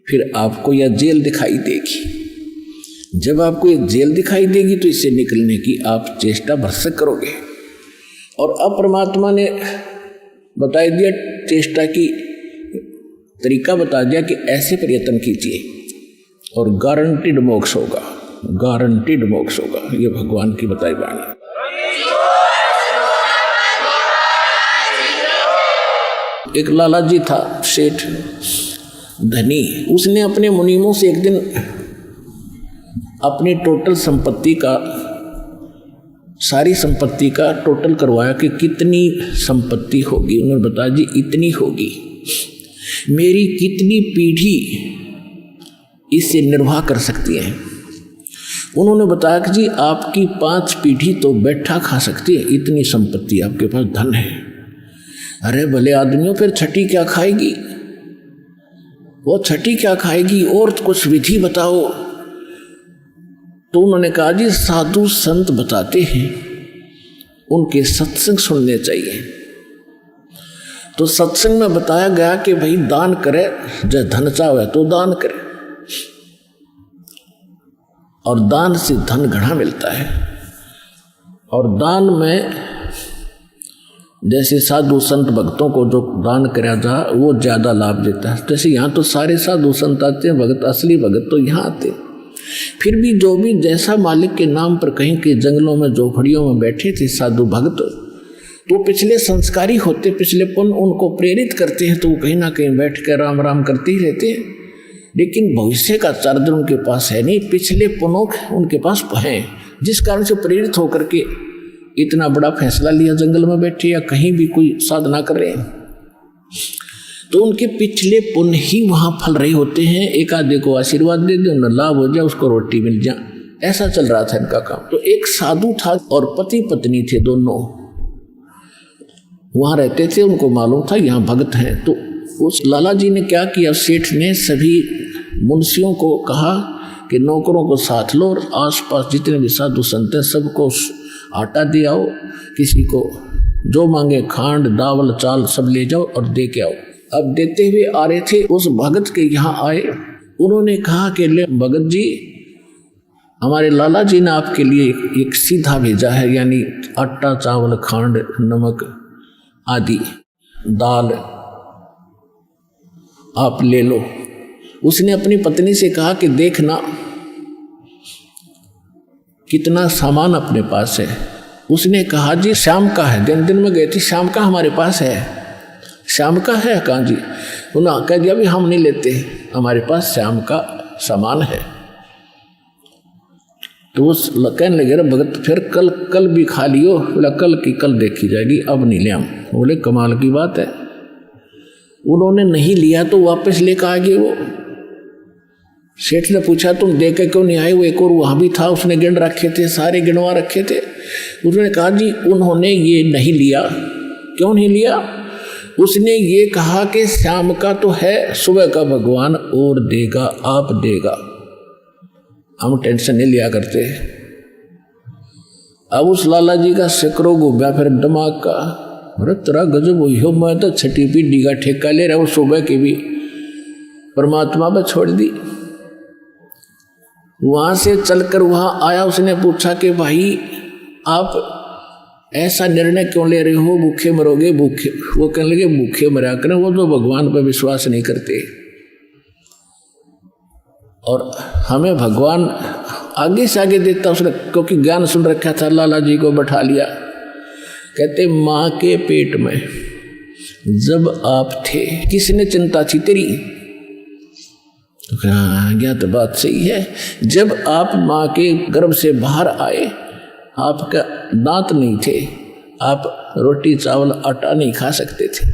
फिर आपको यह जेल दिखाई देगी। जब आपको ये जेल दिखाई देगी तो इससे निकलने की आप चेष्टा भरसक करोगे। और अब परमात्मा ने बता दिया, चेष्टा की तरीका बता दिया कि ऐसे प्रयत्न कीजिए और गारंटीड मोक्ष होगा, गारंटीड मोक्ष होगा। ये भगवान की बताई बाणी। एक लाला जी था, सेठ धनी, उसने अपने मुनीमों से एक दिन अपनी टोटल संपत्ति का, सारी संपत्ति का टोटल करवाया कि कितनी संपत्ति होगी। उन्होंने बताया जी इतनी होगी, मेरी कितनी पीढ़ी इससे निर्वाह कर सकती है। उन्होंने बताया कि जी आपकी 5 पीढ़ी तो बैठा खा सकती है, इतनी संपत्ति आपके पास, धन है। अरे भले आदमियों, फिर छठी क्या खाएगी? वो छठी क्या खाएगी? और कुछ विधि बताओ। तो उन्होंने कहा जी साधु संत बताते हैं, उनके सत्संग सुनने चाहिए। तो सत्संग में बताया गया कि भाई दान करे, जब धन चाहे तो दान करे, और दान से धन घना मिलता है। और दान में जैसे साधु संत भक्तों को जो दान करा जा वो ज़्यादा लाभ देता है। जैसे यहाँ तो सारे साधु संत आते हैं, भगत, असली भगत तो यहाँ आते हैं। फिर भी जो भी जैसा मालिक के नाम पर कहीं के जंगलों में झोपड़ियों में बैठे थे साधु भक्त, तो पिछले संस्कारी होते, पिछले पुण्य उनको प्रेरित करते हैं, तो वो कहीं ना कहीं बैठ कर राम राम करते ही रहते हैं। लेकिन भविष्य का चार्जर उनके पास है नहीं, पिछले पुण्यों उनके पास हैं, जिस कारण से प्रेरित होकर के इतना बड़ा फैसला लिया, जंगल में बैठे या कहीं भी कोई साधना कर रहे हैं। तो उनके पिछले पुण्य ही वहाँ फल रहे होते हैं। एक आधे को आशीर्वाद दे दे, उन्हें लाभ हो जाए, उसको रोटी मिल जाए, ऐसा चल रहा था इनका काम। तो एक साधु था और पति पत्नी थे, दोनों वहाँ रहते थे। उनको मालूम था यहाँ भगत हैं। तो उस लाला जी ने क्या किया, सेठ ने सभी मुंशियों को कहा कि नौकरों को साथ लो और आसपास जितने भी साधु संत हैं सबको आटा दे आओ, किसी को जो मांगे खांड दावल चाल सब ले जाओ और दे के आओ। अब देते हुए आ रहे थे, उस भगत के यहाँ आए। उन्होंने कहा कि ले भगत जी, हमारे लाला जी ने आपके लिए एक सीधा भेजा है, यानी आटा चावल खांड नमक आदि दाल आप ले लो। उसने अपनी पत्नी से कहा कि देखना कितना सामान अपने पास है। उसने कहा जी शाम का है, दिन में गए थे, शाम का हमारे पास है। श्याम का है कहाँ जी? उन्होंने कह दिया भी हम नहीं लेते, हमारे पास श्याम का सामान है। तो वो कहने लगे रे भगत फिर कल भी खा लियो। बोला कल की कल देखी जाएगी, अब नहीं ले हम। बोले कमाल की बात है। उन्होंने नहीं लिया तो वापस लेकर आ गए। वो सेठ ने पूछा तुम दे के क्यों नहीं आए? वो एक और वहाँ भी था, उसने गिन रखे थे, सारे गिनवा रखे थे। उसने कहा जी उन्होंने ये नहीं लिया। क्यों नहीं लिया? उसने ये कहा कि शाम का तो है, सुबह का भगवान और देगा, आप देगा, हम टेंशन नहीं लिया करते। अब उस लाला जी का सिकरो गुब्या फिर दिमाग का, अरे तेरा गजब हुई हो, मैं तो छठी पीढ़ी का ठेका ले रहा हूँ, सुबह की भी परमात्मा पर छोड़ दी। वहां से चलकर वहां आया, उसने पूछा कि भाई आप ऐसा निर्णय क्यों ले रहे हो, भूखे मरोगे? भूखे, वो कहने लगे भूखे मरा करें, वो तो भगवान पर विश्वास नहीं करते और हमें भगवान आगे से आगे देता। उसने क्योंकि ज्ञान सुन रखा था, लाला जी को बैठा लिया। कहते माँ के पेट में जब आप थे किसने चिंता थी तेरी? तो क्या तो बात सही है। जब आप माँ के गर्भ से बाहर आए, आपका दांत नहीं थे, आप रोटी चावल आटा नहीं खा सकते थे,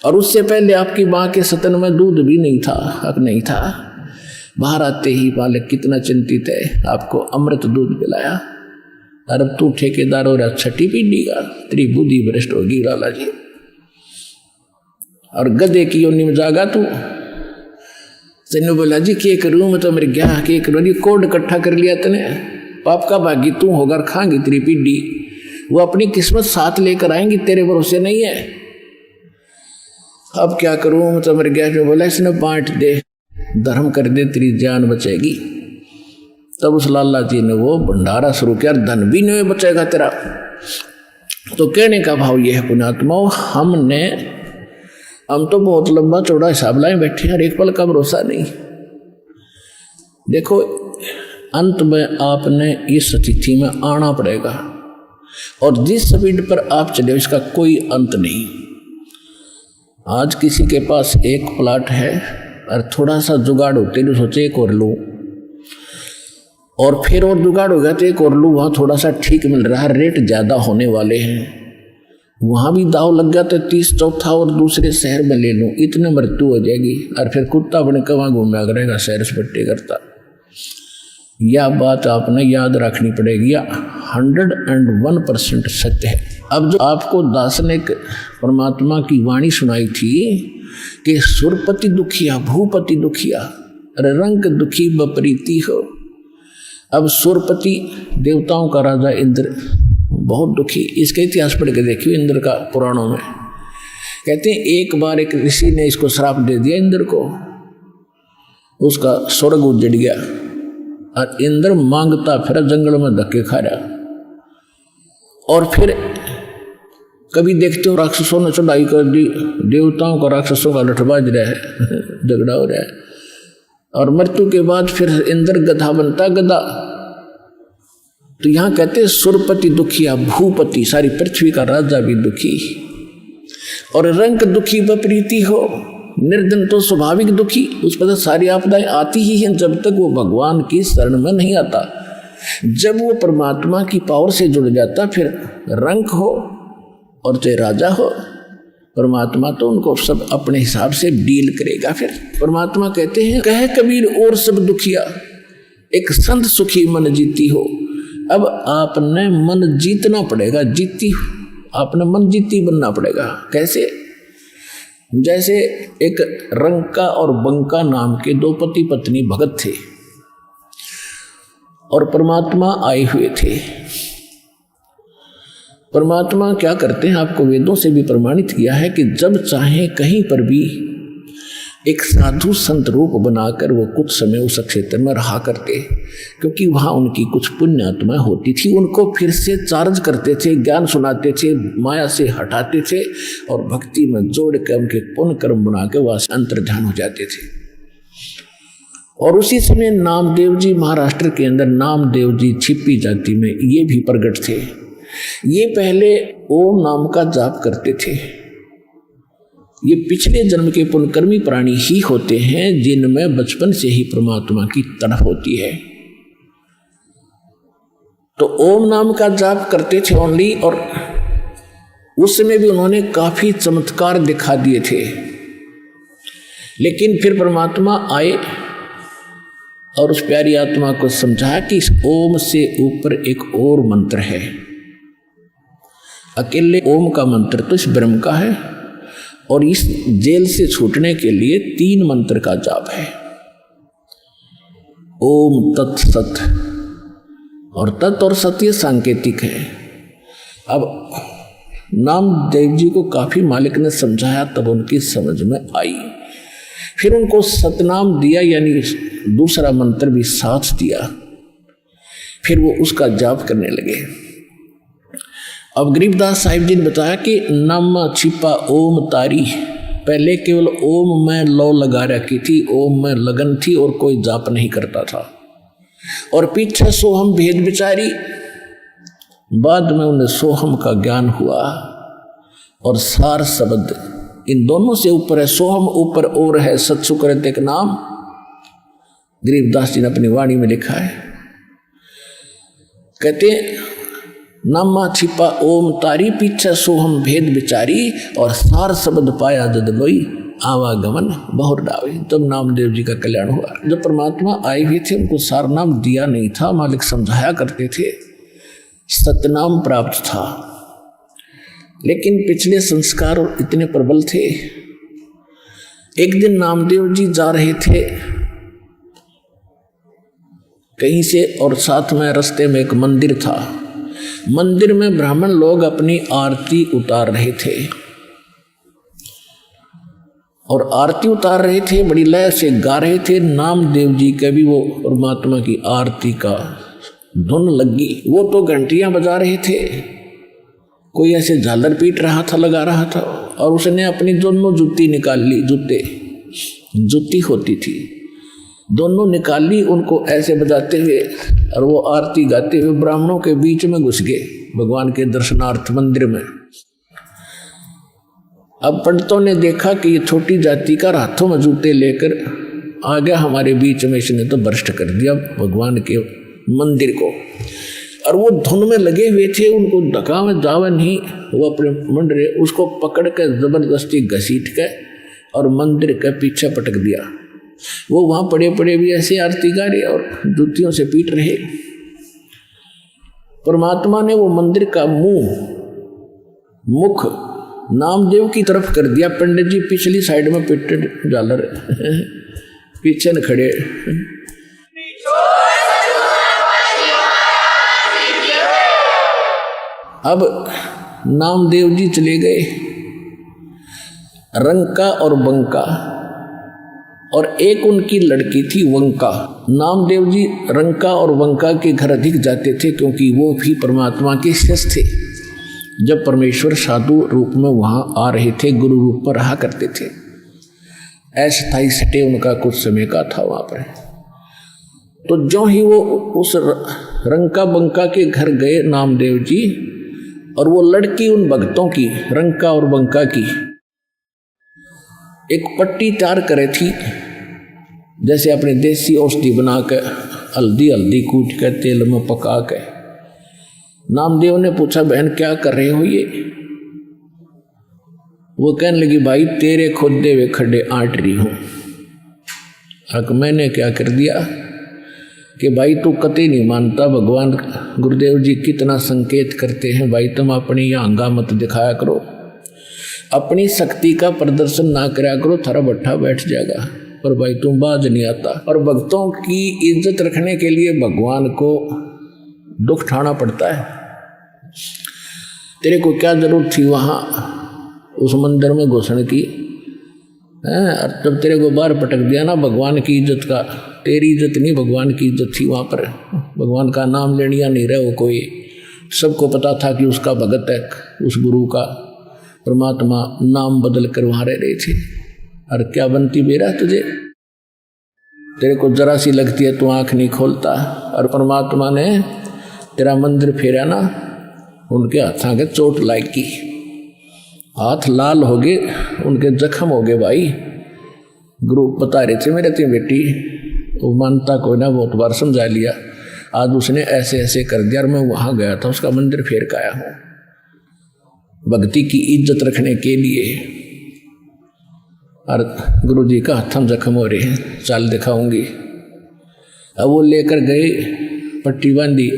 और उससे पहले आपकी माँ के स्तन में दूध भी नहीं था, हक नहीं था। बाहर आते ही बालक कितना चिंतित है, आपको अमृत दूध पिलाया। और अब तू ठेकेदार हो रहा छठी पीढ़ी का, तेरी बुद्धि भ्रष्ट होगी लाला जी। और गधे की योनि में जागा तू। तेने बोला जी के करूँ मैं, तो मेरे क्या के करूँ? कोड इकट्ठा कर लिया तने, पाप का भागी तू होगा, खाएंगी तेरी पीढ़ी। वो अपनी किस्मत साथ लेकर आएंगी, तेरे भरोसे नहीं है। अब क्या करूँ मैं, तो मेरे गया जो बोला इसने बांट दे, धर्म कर दे, तेरी जान बचेगी। तब उस लाला जी ने वो भंडारा शुरू किया, धन भी नहीं बचेगा तेरा। तो कहने का भाव यह है पुण्यात्माओं, हम तो बहुत लंबा चौड़ा हिसाब लाए बैठे हैं, एक पल का भरोसा नहीं। देखो अंत में आपने इस स्थिति में आना पड़ेगा, और जिस स्पीड पर आप चले इसका कोई अंत नहीं। आज किसी के पास एक प्लाट है और थोड़ा सा जुगाड़ होते तो सोचे एक और लूँ, और फिर और जुगाड़ हो गया तो एक और लूँ, वहाँ थोड़ा सा ठीक मिल रहा है, रेट ज़्यादा होने वाले हैं, वहाँ भी दाव लग गया तो 30 चौथा और दूसरे शहर में ले लूँ, इतने मृत्यु हो जाएगी। और फिर कुत्ता अपने कहाँ घूमया करेगा, सैर सपट्टे करता। यह बात आपने याद रखनी पड़ेगी, 101% सत्य है। अब जो आपको दास ने परमात्मा की वाणी सुनाई थी कि सुरपति दुखिया भूपति दुखिया अरे रंग दुखी बपरीति हो। अब सुरपति देवताओं का राजा इंद्र बहुत दुखी, इसका इतिहास पढ़ के देखिए इंद्र का पुराणों में। कहते हैं एक बार एक ऋषि ने इसको श्राप दे दिया इंद्र को, उसका स्वर्ग उजड़ गया और इंद्र मांगता फिर जंगल में धक्के खा रहा। और फिर कभी देखते हो राक्षसों ने चढ़ाई कर दी, देवताओं का राक्षसों का लठबाज रहा है, झगड़ा हो रहा है। और मृत्यु के बाद फिर इंद्र गधा बनता, गधा। तो यहां कहते सुरपति दुखिया भूपति, सारी पृथ्वी का राजा भी दुखी, और रंग दुखी बपरीति हो, निर्धन तो स्वाभाविक दुखी, उस पर सारी आपदाएं आती ही हैं जब तक वो भगवान की शरण में नहीं आता। जब वो परमात्मा की पावर से जुड़ जाता फिर रंग हो और चाहे राजा हो, परमात्मा तो उनको सब अपने हिसाब से डील करेगा। फिर परमात्मा कहते हैं कहे कबीर और सब दुखिया, एक संत सुखी मन जीती हो। अब आपने मन जीतना पड़ेगा, आपने मन जीती बनना पड़ेगा। कैसे? जैसे एक रंका और बंका नाम के दो पति पत्नी भगत थे और परमात्मा आए हुए थे। परमात्मा क्या करते हैं, आपको वेदों से भी प्रमाणित किया है कि जब चाहे कहीं पर भी एक साधु संत रूप बनाकर वो कुछ समय उस क्षेत्र में रहा करते, क्योंकि वहाँ उनकी कुछ पुण्य आत्मा होती थी, उनको फिर से चार्ज करते थे, ज्ञान सुनाते थे, माया से हटाते थे और भक्ति में जोड़ के उनके पुण्य कर्म बना के वहाँ अंतर्ध्यान हो जाते थे। और उसी समय नामदेव जी महाराष्ट्र के अंदर, नामदेव जी छिपी जाति में ये भी प्रकट थे। ये पहले ओम नाम का जाप करते थे ये पिछले जन्म के पुण्यकर्मी प्राणी ही होते हैं जिनमें बचपन से ही परमात्मा की तड़प होती है। तो ओम नाम का जाप करते थे ओनली, और उस समय भी उन्होंने काफी चमत्कार दिखा दिए थे। लेकिन फिर परमात्मा आए और उस प्यारी आत्मा को समझाया कि इस ओम से ऊपर एक और मंत्र है। अकेले ओम का मंत्र तो इस ब्रह्म का है, और इस जेल से छूटने के लिए 3 मंत्र का जाप है। ओम तत् सत, और तत् और सत ये सांकेतिक है। अब नामदेव जी को काफी मालिक ने समझाया, तब उनकी समझ में आई। फिर उनको सतनाम दिया, यानी दूसरा मंत्र भी साथ दिया। फिर वो उसका जाप करने लगे। अब गरीबदास साहिब जी ने बताया कि नम छिपा ओम तारी, पहले केवल ओम में लौ लगा रखी थी, ओम में लगन थी और कोई जाप नहीं करता था। और पीछे सोहम भेद विचारी, बाद में उन्हें सोहम का ज्ञान हुआ। और सार शब्द इन दोनों से ऊपर है, सोहम ऊपर और है, सत्सुकृत एक नाम गरीबदास जी ने अपनी वाणी में लिखा है। कहते नामा छिपा ओम तारी, पीछे सोहम भेद विचारी, और सार शब्द पाया जद लोई, आवागमन बहुर डावे। तब नामदेव जी का कल्याण हुआ। जब परमात्मा आए हुए थे उनको सार नाम दिया नहीं था, मालिक समझाया करते थे, सतनाम प्राप्त था। लेकिन पिछले संस्कार इतने प्रबल थे। एक दिन नामदेव जी जा रहे थे कहीं से, और साथ में रास्ते में एक मंदिर था। मंदिर में ब्राह्मण लोग अपनी आरती उतार रहे थे, और आरती उतार रहे थे, बड़ी लय से गा रहे थे। नामदेव जी के भी वो परमात्मा की आरती का धुन लगी। वो तो घंटियां बजा रहे थे, कोई ऐसे झालर पीट रहा था, लगा रहा था, और उसने अपनी दोनों जूती निकाल ली। जूती होती थी, दोनों निकाल ली, उनको ऐसे बजाते हुए, और वो आरती गाते हुए ब्राह्मणों के बीच में घुस गए भगवान के दर्शनार्थ मंदिर में। अब पंडितों ने देखा कि ये छोटी जाति का हाथों में जूते लेकर आ गया हमारे बीच में, इसने तो भ्रष्ट कर दिया भगवान के मंदिर को। और वो धुन में लगे हुए थे, उनको धक्का में जावा नहीं, वो अपने मंडरे उसको पकड़ कर जबरदस्ती घसीट के और मंदिर के पीछे पटक दिया। वो वहां पड़े पड़े भी ऐसे आरती गा रहे और जूतियों से पीट रहे। परमात्मा ने वो मंदिर का मुख नामदेव की तरफ कर दिया। पंडित जी पिछली साइड में पिटे झालर पीछे न खड़े। अब नामदेव जी चले गए रंका और बंका, और एक उनकी लड़की थी वंका। नामदेव जी रंका और वंका के घर अधिक जाते थे, क्योंकि वो भी परमात्मा के शिष्य थे। जब परमेश्वर साधु रूप में वहां आ रहे थे, गुरु रूप में रहा करते थे। अस्थायी सटे उनका कुछ समय का था वहां पर। तो जो ही वो उस रंका बंका के घर गए नामदेव जी, और वो लड़की उन भक्तों की, रंका और बंका की, एक पट्टी तैयार करे थी, जैसे अपने देसी औषधि बना के हल्दी कूट के तेल में पका के। नामदेव ने पूछा, बहन क्या कर रहे हो ये? वो कहने लगी, भाई तेरे खोदे हुए खड्डे आंट रही हूं। अब मैंने क्या कर दिया कि भाई तू कतई नहीं मानता, भगवान गुरुदेव जी कितना संकेत करते हैं, भाई तुम अपनी यहाँ हंगा मत दिखाया करो, अपनी शक्ति का प्रदर्शन ना कराया करो, थारा भट्ठा बैठ जाएगा। पर भाई तुम बाज नहीं आता। और भक्तों की इज्जत रखने के लिए भगवान को दुख उठाना पड़ता है। तेरे को क्या जरूरत थी वहाँ उस मंदिर में घुसने की? और जब तेरे को बाहर पटक दिया ना भगवान की इज्जत का, तेरी इज्जत नहीं भगवान की इज्जत थी वहाँ पर। भगवान का नाम लेनिया नहीं रहे वो कोई, सबको पता था कि उसका भगत है, उस गुरु का। परमात्मा नाम बदल कर वहाँ रह रहे थे। और क्या बनती बेरा तुझे, तेरे को जरा सी लगती है, तू आँख नहीं खोलता। और परमात्मा ने तेरा मंदिर फेरा ना, उनके हाथों के चोट लायक की। हाथ लाल हो गए, उनके जख्म हो गए भाई। गुरु बता रहे थे मेरे तीन बेटी, वो मानता को ना बहुत बार समझा लिया, आज उसने ऐसे ऐसे कर दिया और मैं वहाँ गया था, उसका मंदिर फेर के आया हूँ भक्ति की इज्जत रखने के लिए। और गुरु जी का हथम जख्म हो रहे हैं, चाल दिखाऊंगी। अब वो लेकर गए, पट्टी बांधी,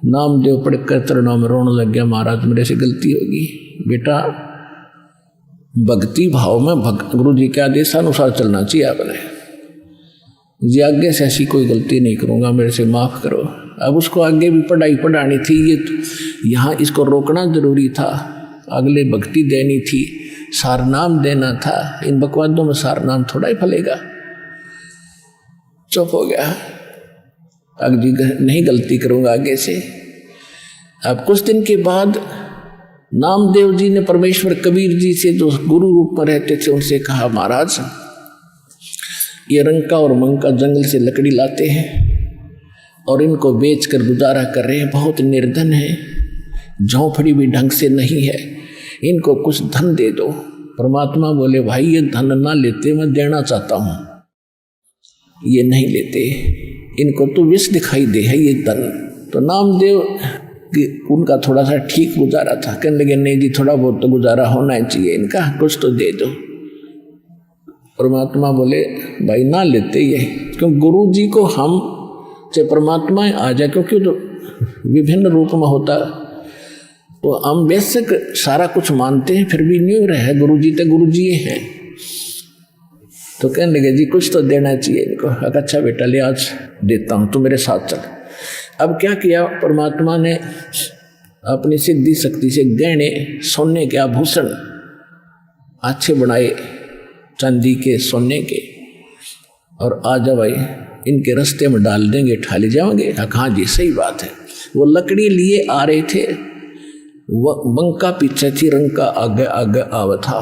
नामदेव पढ़कर तरुणों में रोने लग गया, महाराज मेरे से गलती होगी। बेटा भक्ति भाव में गुरु जी के आदेशानुसार चलना चाहिए आपने, जी आगे से ऐसी कोई गलती नहीं करूँगा, मेरे से माफ़ करो। अब उसको आगे भी पढ़ाई पढ़ानी थी, ये यहाँ इसको रोकना जरूरी था, अगले भक्ति देनी थी, सार नाम देना था। इन बकवादों में सार नाम थोड़ा ही फलेगा। चुप हो गया, अब जी नहीं गलती करूँगा आगे से। अब कुछ दिन के बाद नामदेव जी ने परमेश्वर कबीर जी से, जो गुरु रूप में रहते थे, उनसे कहा, महाराज ये रंका और मंका जंगल से लकड़ी लाते हैं और इनको बेचकर गुजारा कर रहे हैं, बहुत निर्धन है, झोंपड़ी भी ढंग से नहीं है, इनको कुछ धन दे दो। परमात्मा बोले, भाई ये धन ना लेते, मैं देना चाहता हूँ, ये नहीं लेते, इनको तो विष दिखाई दे है ये धन। तो नामदेव कि उनका थोड़ा सा ठीक गुजारा था, कहने लगे नहीं जी थोड़ा बहुत तो गुजारा होना चाहिए इनका, कुछ तो दे दो। परमात्मा बोले, भाई ना लेते ये, क्यों गुरु जी को हम चाहे परमात्मा आ जाए, क्योंकि तो विभिन्न रूप में होता, तो हम बेशक सारा कुछ मानते हैं, फिर भी न्यू रहे गुरु जी तो गुरु जी हैं। तो कहने लगे जी कुछ तो देना चाहिए इनको। अच्छा बेटा ले आज देता हूँ, तू मेरे साथ चल। अब क्या किया परमात्मा ने, अपनी सिद्धि शक्ति से गहने सोने के आभूषण अच्छे बनाए, चांदी के सोने के, और आ जा भाई इनके रास्ते में डाल देंगे, ठा ले जाओगे। हाँ जी सही बात है। वो लकड़ी लिए आ रहे थे, वह बंका पीछे थी, रंका आगे आगे आवा था,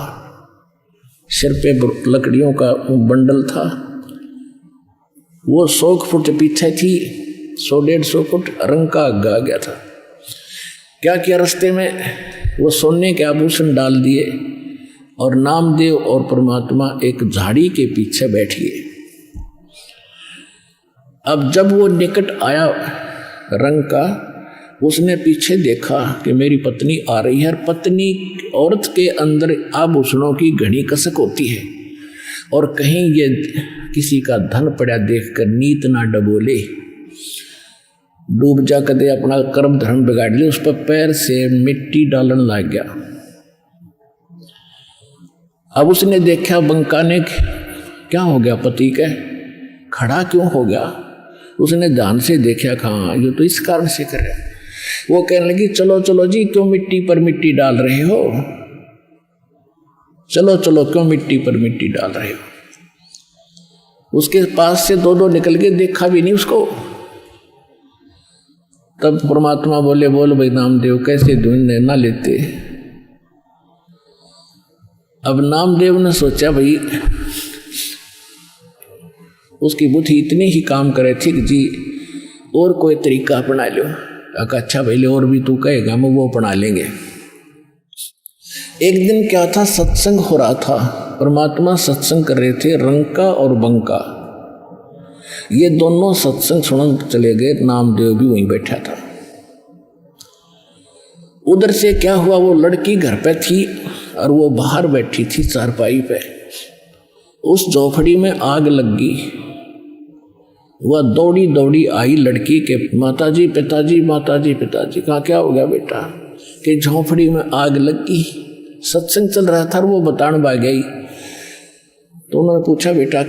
सिर पे लकड़ियों का बंडल था। वो 100 फुट पीछे थी, 100-150 फुट, रंका आगे आ गया था। क्या किया रास्ते में, वो सोने के आभूषण डाल दिए और नामदेव और परमात्मा एक झाड़ी के पीछे बैठिए। अब जब वो निकट आया रंका, उसने पीछे देखा कि मेरी पत्नी आ रही है। और पत्नी औरत के अंदर आभूषणों की घनी कसक होती है, और कहीं ये किसी का धन पड़ा देखकर नीत ना डबोले, डूब जा कदे अपना कर्म धर्म बिगाड़ ले, उस पर पैर से मिट्टी डालन लग गया। अब उसने देखा बंका ने, क्या हो गया पति के, खड़ा क्यों हो गया। उसने ध्यान से देखा, कहाँ ये तो इस कारण से कर रहा। वो कहने लगी, चलो चलो जी क्यों मिट्टी पर मिट्टी डाल रहे हो, चलो चलो क्यों मिट्टी पर मिट्टी डाल रहे हो। उसके पास से दो निकल के, देखा भी नहीं उसको। तब परमात्मा बोले, बोल भाई नामदेव कैसे ढूंढने ना लेते। अब नामदेव ने सोचा भाई उसकी बुद्धि इतनी ही काम करे थी कि जी और कोई तरीका अपना लो। अच्छा भाई और भी तू कहेगा, हम वो अपना लेंगे। एक दिन क्या था, सत्संग हो रहा था, परमात्मा सत्संग कर रहे थे, रंका और बंका ये दोनों सत्संग सुन चले गए, नामदेव भी वहीं बैठा था। उधर से क्या हुआ, वो लड़की घर पे थी और वो बाहर बैठी थी चारपाई पे। उस झोपड़ी में आग लग गई। वह दौड़ी दौड़ी आई लड़की के, माताजी पिताजी, माताजी पिताजी। कहा क्या हो गया बेटा, कि झोपड़ी में आग लग गई, सत्संग चल रहा था और वो बताने भाग गई। तो उन्होंने पूछा बेटा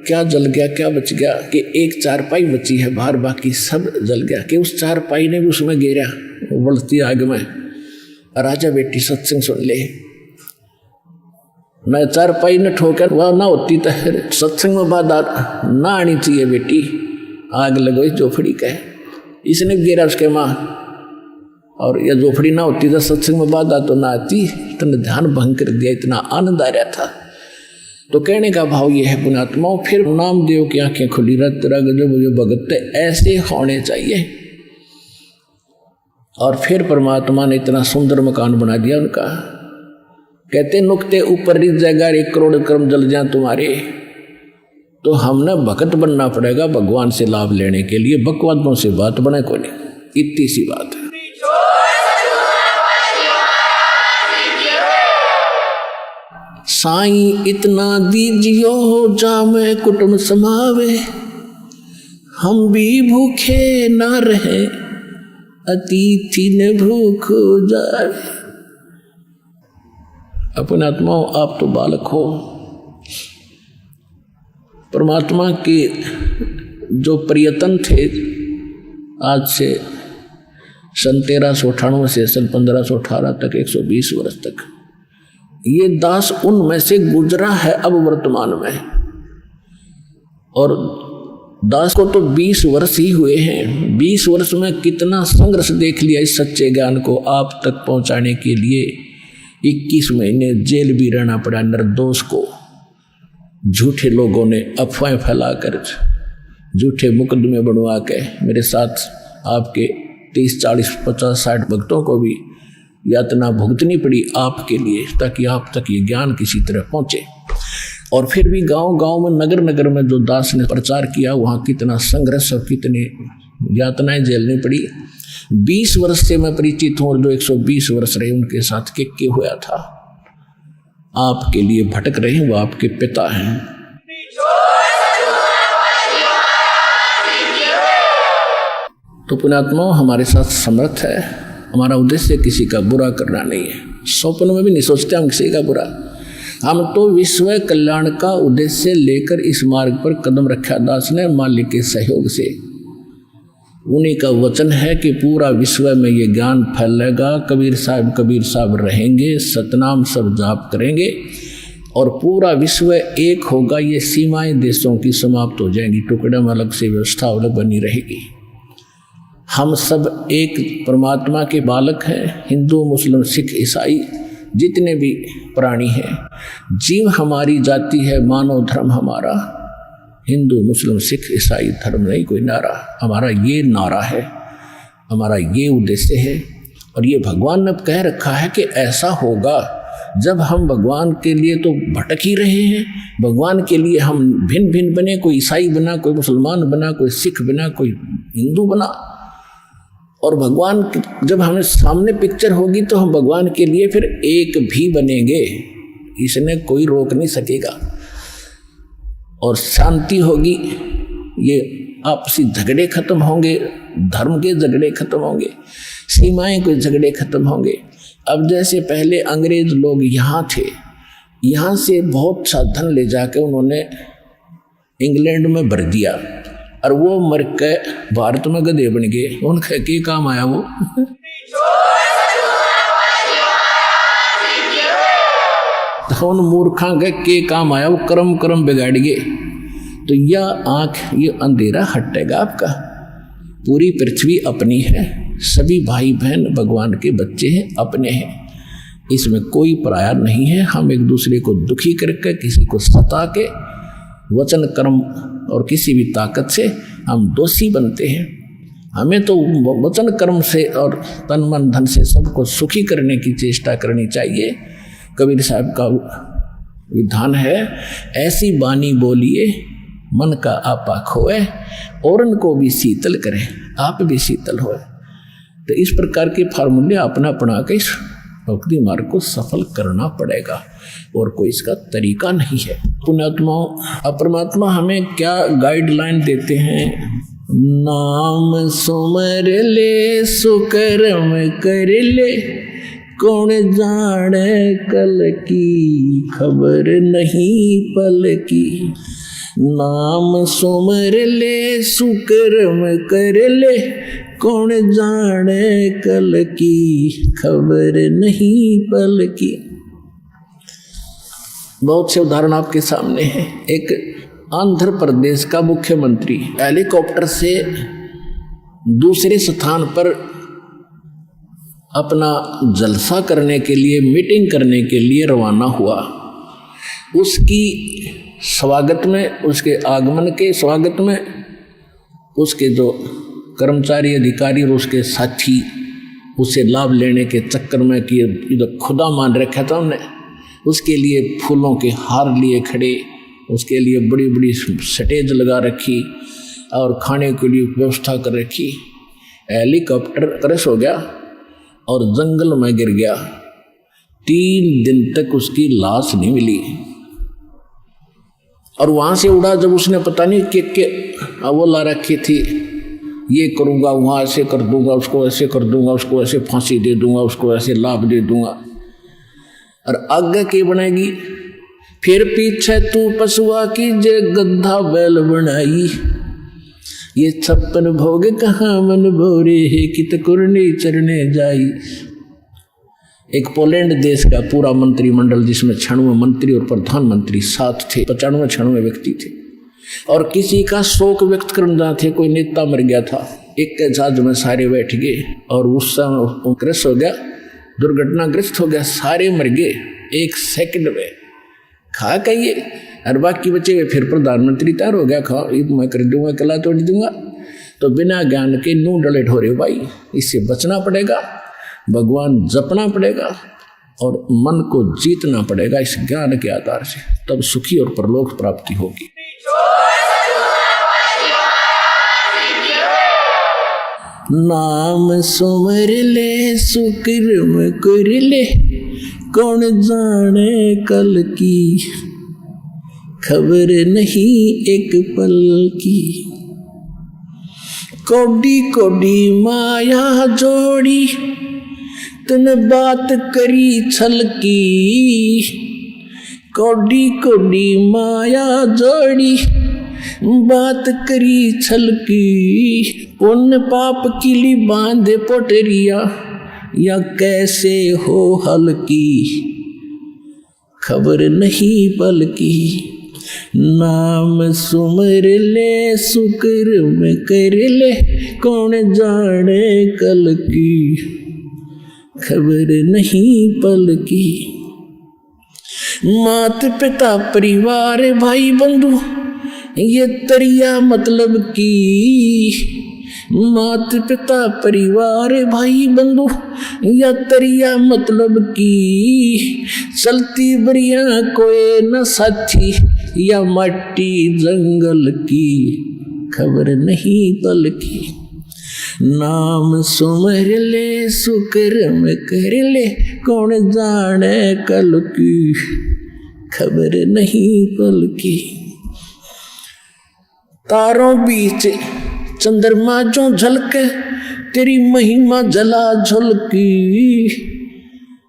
क्या जल गया, क्या बच गया। कि एक चारपाई बची है बाहर, बाकी सब जल गया। कि उस चारपाई ने भी उसमें गिरा बढ़ती आग में। राजा बेटी सत्संग सुन ले, मैं चारपाई ने ठोकर वह ना होती तो सत्संग में बात ना आनी चाहिए बेटी। आग लगो इस झोपड़ी का, इसने गिरा उसके माँ, और यह झोपड़ी ना होती तो सत्संग में बात तो ना आती। तुमने ध्यान भंग कर दिया, इतना आनंद आ रहा था। तो कहने का भाव ये है पुण्यात्माओं, फिर नामदेव की आंखें खुली, रत रग जो मुझे भगत ऐसे होने चाहिए। और फिर परमात्मा ने इतना सुंदर मकान बना दिया उनका। कहते नुक्ते ऊपर रिझ जाएगा, 1 करोड़ कर्म जल जाए तुम्हारे। तो हमने भगत बनना पड़ेगा भगवान से लाभ लेने के लिए, बकवादों से बात बने को नहीं, इतनी सी बात है। साईं इतना दीजियो जामे कुटुंब समावे, हम भी भूखे ना रहे अतिथि ने भूख जाए। अपने आत्माओं, आप तो बालक हो, परमात्मा के जो प्रयत्न थे आज से सन 1398 से सन 1518 तक 120 वर्ष तक, ये दास उनमें से गुजरा है अब वर्तमान में। और दास को तो 20 वर्ष ही हुए हैं। 20 वर्ष में कितना संघर्ष देख लिया इस सच्चे ज्ञान को आप तक पहुंचाने के लिए। 21 महीने जेल भी रहना पड़ा निर्दोष को। झूठे लोगों ने अफवाहें फैलाकर, झूठे मुकदमे बनवा के मेरे साथ आपके 30, 40, 50, 60 भक्तों को भी यातना भुगतनी पड़ी आपके लिए, ताकि आप तक ये ज्ञान किसी तरह पहुंचे। और फिर भी गांव गांव में, नगर नगर में जो दास ने प्रचार किया, वहाँ कितना संघर्ष और कितनी यातनाएं झेलनी पड़ी। 20 वर्ष से मैं परिचित हूँ, और जो 120 वर्ष रहे उनके साथ के हुआ था। आपके लिए भटक रहे हैं, वो आपके पिता हैं। तो पुण्यात्माओं, हमारे साथ समर्थ है। हमारा उद्देश्य किसी का बुरा करना नहीं है, स्वप्न में भी नहीं सोचते हम किसी का बुरा। हम तो विश्व कल्याण का उद्देश्य लेकर इस मार्ग पर कदम रखा दास ने मालिक के सहयोग से। उन्हीं का वचन है कि पूरा विश्व में ये ज्ञान फैलेगा, कबीर साहब रहेंगे, सतनाम सब जाप करेंगे और पूरा विश्व एक होगा। ये सीमाएं देशों की समाप्त हो जाएंगी, टुकड़े में अलग से व्यवस्था अलग बनी रहेगी। हम सब एक परमात्मा के बालक हैं। हिंदू, मुस्लिम, सिख, ईसाई जितने भी प्राणी हैं, जीव हमारी जाति है, मानव धर्म हमारा। हिंदू, मुस्लिम, सिख, ईसाई धर्म नहीं कोई नारा, हमारा ये नारा है, हमारा ये उद्देश्य है। और ये भगवान ने कह रखा है कि ऐसा होगा जब हम भगवान के लिए तो भटक ही रहे हैं। भगवान के लिए हम भिन्न भिन्न बने, कोई ईसाई बना, कोई मुसलमान बना, कोई सिख बना, कोई हिंदू बना। और भगवान जब हमें सामने पिक्चर होगी तो हम भगवान के लिए फिर एक भी बनेंगे, इसने कोई रोक नहीं सकेगा। और शांति होगी, ये आपसी झगड़े खत्म होंगे, धर्म के झगड़े खत्म होंगे, सीमाएं के झगड़े खत्म होंगे। अब जैसे पहले अंग्रेज लोग यहाँ थे, यहाँ से बहुत सा धन ले जाके उन्होंने इंग्लैंड में भर दिया और वो मर के भारत में गधे बन गए। उनका क्या काम आया वो? तो उन मूर्खा के काम आया वो? कर्म बिगाड़ गए। तो यह आँख, ये अंधेरा हटेगा आपका। पूरी पृथ्वी अपनी है, सभी भाई बहन भगवान के बच्चे हैं, अपने हैं, इसमें कोई पराया नहीं है। हम एक दूसरे को दुखी करके, किसी को सता के, वचन कर्म और किसी भी ताकत से हम दोषी बनते हैं। हमें तो वचन कर्म से और तन मन धन से सबको सुखी करने की चेष्टा करनी चाहिए। कबीर साहब का विधान है, ऐसी बानी बोलिए मन का आपा खोए, और उनको भी शीतल करें, आप भी शीतल होए। तो इस प्रकार के फार्मूले अपना अपना के इस भक्ति मार्ग को सफल करना पड़ेगा, और कोई इसका तरीका नहीं है। पुण्यात्माओं, परमात्मा हमें क्या गाइडलाइन देते हैं? नाम सुमर ले सुकर्म कर ले, कौन जाने कल की खबर नहीं पल की। नाम सुमर ले सुकर्म कर ले, कौन जाने कल की खबर नहीं पल की। बहुत से उदाहरण आपके सामने हैं। एक आंध्र प्रदेश का मुख्यमंत्री हेलीकॉप्टर से दूसरे स्थान पर अपना जलसा करने के लिए, मीटिंग करने के लिए रवाना हुआ। उसकी स्वागत में, उसके आगमन के स्वागत में उसके जो कर्मचारी, अधिकारी और उसके साथी उसे लाभ लेने के चक्कर में कि इधर खुदा मान रखा था हमने, उसके लिए फूलों के हार लिए खड़े, उसके लिए बड़ी बड़ी स्टेज लगा रखी और खाने के लिए व्यवस्था कर रखी। हेलीकॉप्टर क्रैश हो गया और जंगल में गिर गया। 3 दिन तक उसकी लाश नहीं मिली। और वहाँ से उड़ा जब उसने पता नहीं के वो ला रखी थी, ये करूँगा, वहाँ ऐसे कर दूंगा, उसको ऐसे कर दूंगा, उसको ऐसे फांसी दे दूंगा, उसको ऐसे लाभ दे दूंगा। और आगे की बनेगी फिर पीछे तू पशुआ की जे गद्दा बैल बनाई, ये 56 भोग कहाँ मन भोरे है कित कुरनी चरने जाई। एक पोलैंड देश का पूरा मंत्रिमंडल जिसमें 96 मंत्री और प्रधानमंत्री साथ थे, 95 व्यक्ति थे, और किसी का शोक व्यक्त करना थे, कोई नेता मर गया था। एक के जहाज में सारे बैठ गए और उस समय क्रैश हो गया, दुर्घटनाग्रस्त हो गया, सारे मर गए 1 सेकंड में। खा कहिए और बाकी बचे हुए फिर प्रधानमंत्री तैयार हो गया, खा मैं कर दूंगा, कला तोड़ दूंगा। तो बिना ज्ञान के नू डले ढोरे भाई, इससे बचना पड़ेगा, भगवान जपना पड़ेगा और मन को जीतना पड़ेगा इस ज्ञान के आधार से, तब सुखी और परलोक प्राप्ति होगी। नाम सुमर ले सुकृम कर ले, कौन जाने कल की, खबर नहीं एक पल की। कोडी कोडी माया जोड़ी, तूने बात करी छल की। कोडी कोडी माया जोड़ी, बात करी छल की। पुण्य पाप किली बांधे पोटरिया, या कैसे हो हल की, खबर नहीं पल की। नाम सुमर ले सुकृम कर ले, कौन जाने कल की, खबर नहीं पल की। मात पिता परिवार भाई बंधु, ये तरिया मतलब की। मात पिता परिवार भाई बंधु, या तरिया मतलब की। चलती बरिया कोई न साथी, या मट्टी जंगल की, खबर नहीं पल की। नाम सुमर ले सुकृम कर ले, कौन जाने कल की, खबर नहीं पल की। तारों बीच चंद्रमा जो झलके, तेरी महिमा जला झलकी।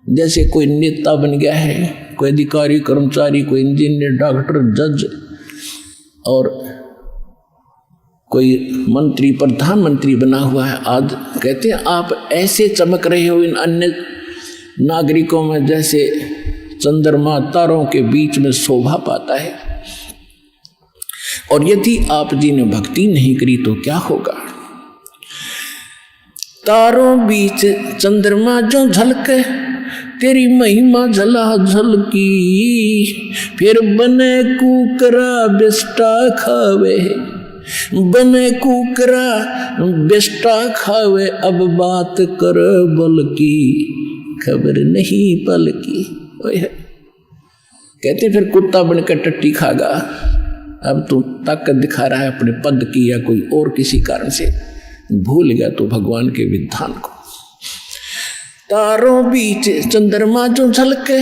जैसे कोई नेता बन गया है, कोई अधिकारी कर्मचारी, कोई इंजीनियर, डॉक्टर, जज और कोई मंत्री प्रधानमंत्री बना हुआ है, आज कहते हैं आप ऐसे चमक रहे हो इन अन्य नागरिकों में जैसे चंद्रमा तारों के बीच में शोभा पाता है। और यदि आप जी ने भक्ति नहीं करी तो क्या होगा। तारों बीच चंद्रमा जो झलके, तेरी महिमा झला झलकी। फिर बने कुकरा बिस्टा खावे, बने कुकरा बिस्टा खावे, अब बात कर बल की, खबर नहीं पल की। कहते फिर कुत्ता बनकर टट्टी खागा। अब तू ताकत दिखा रहा है अपने पद की या कोई और किसी कारण से, भूल गया तो भगवान के विधान को। तारों बीच चंद्रमा जो झलके,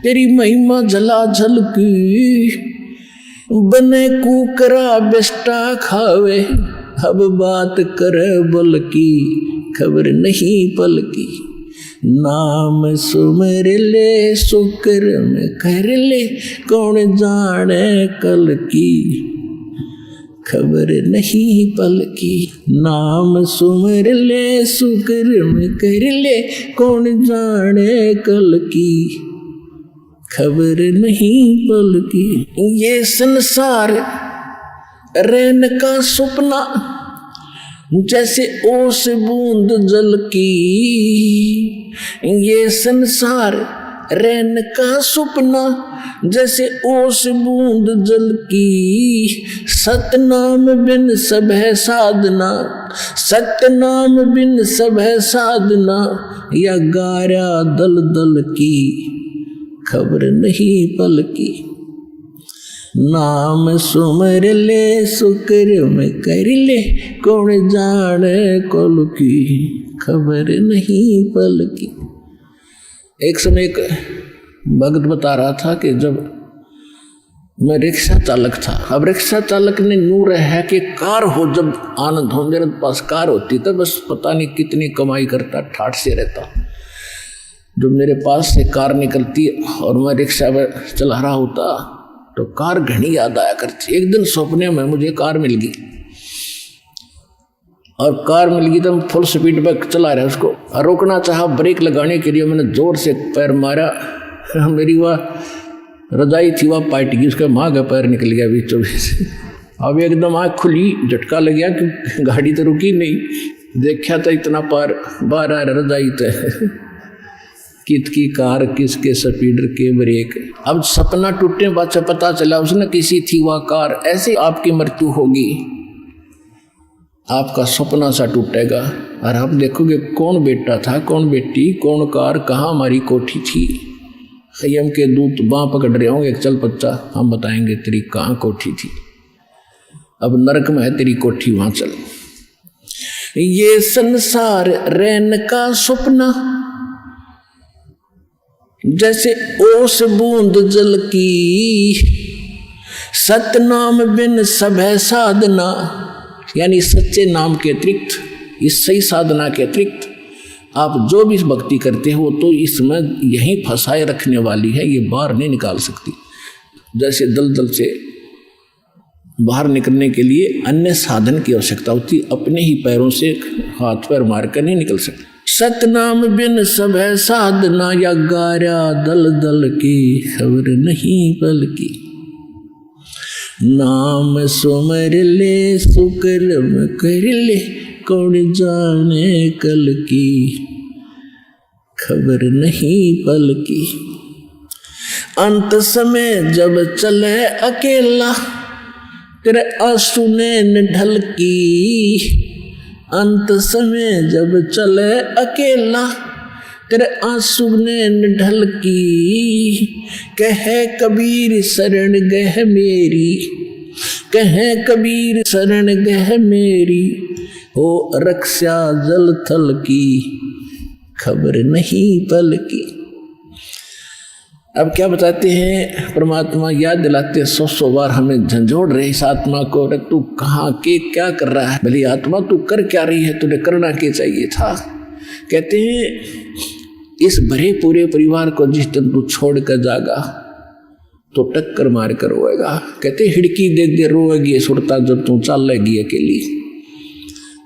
तेरी महिमा झला झलकी। बने कुकरा बिस्टा खावे, अब बात कर बल की, खबर नहीं पल की। नाम सुमर ले सुकृम कर ले, कौन जाने कल की, खबर नहीं पल की। नाम सुमर ले सुकृम कर ले, कौन जाने कल की, खबर नहीं पल की। ये संसार रहन का सपना, जैसे ओस बूंद जल की। ये संसार रहन का सपना, जैसे ओस बूंद जल की। सतनाम बिन सब है साधना, सतनाम बिन सब है साधना। या गारा दल दल की, खबर नहीं पल की। नाम सुमर ले शुक्र में कर ले, कौन जाने कल की खबर नहीं पल की। एक समय एक भक्त बता रहा था कि जब मैं रिक्शा चालक था, अब रिक्शा चालक ने नूर है कि कार हो, जब आनंद हो, मेरे पास कार होती तो बस पता नहीं कितनी कमाई करता, ठाठ से रहता। जब मेरे पास से कार निकलती और मैं रिक्शा चला रहा होता तो कार घनी याद आया करती। एक दिन सपने में मुझे कार मिल गई, और कार मिल गई तो मैं फुल स्पीड पर चला रहा, उसको रोकना चाहा, ब्रेक लगाने के लिए मैंने जोर से पैर मारा, मेरी वह रजाई थी वह पाट गई, उसका माँ का पैर निकल गया बीचों बीच। अब एकदम आँख खुली, झटका लग गया कि गाड़ी तो रुकी नहीं, देखा तो इतना पार बाहर आ रहा रजाई तो कित की कार, किसके स्पीडर के ब्रेक। अब सपना टूटने बाद से पता चला उसने किसी थी वह कार। ऐसे आपकी मृत्यु होगी, आपका सपना सा टूटेगा और आप देखोगे कौन बेटा था, कौन बेटी, कौन कार, कहाँ हमारी कोठी थी। खयम के दूत बाँ पकड़ रहे होंगे, चल बच्चा हम बताएंगे तेरी कहाँ कोठी थी, अब नरक में है तेरी कोठी, वहां चल। ये संसार रैन का सपना जैसे ओस बूंद जल की, सतनाम बिन सब है साधना, यानी सच्चे नाम के अतिरिक्त, इस सही साधना के अतिरिक्त आप जो भी भक्ति करते हो तो इसमें यहीं फंसाए रखने वाली है, ये बाहर नहीं निकाल सकती। जैसे दलदल से बाहर निकलने के लिए अन्य साधन की आवश्यकता होती, अपने ही पैरों से हाथ पैर मारकर नहीं निकल सकते। सतनाम बिन सब है साधना, या गारा दल दल की खबर नहीं पल की। नाम सुमर ले शुक्र में कर ले, कौन जाने कल की खबर नहीं पल की। अंत समय जब चले अकेला, तेरे आंसू ने ढल की। अंत समय जब चले अकेला, तेरे आंसू ने ढल की। कहे कबीर शरण गह मेरी, कहे कबीर शरण गह मेरी, हो रक्षा जल थल की खबर नहीं पल की। अब क्या बताते हैं परमात्मा, याद दिलाते 100 बार हमें झंझोड़ रहे इस आत्मा को, रख तू कहाँ के क्या कर रहा है, भली आत्मा तू कर क्या रही है, तुझे करना क्या चाहिए था। कहते हैं इस भरे पूरे परिवार को जिस दिन तू छोड़ कर जागा तो टक्कर मार कर रोएगा। कहते हिड़की देख दे रोएगी सुरता जब तू चल लेगी अकेली,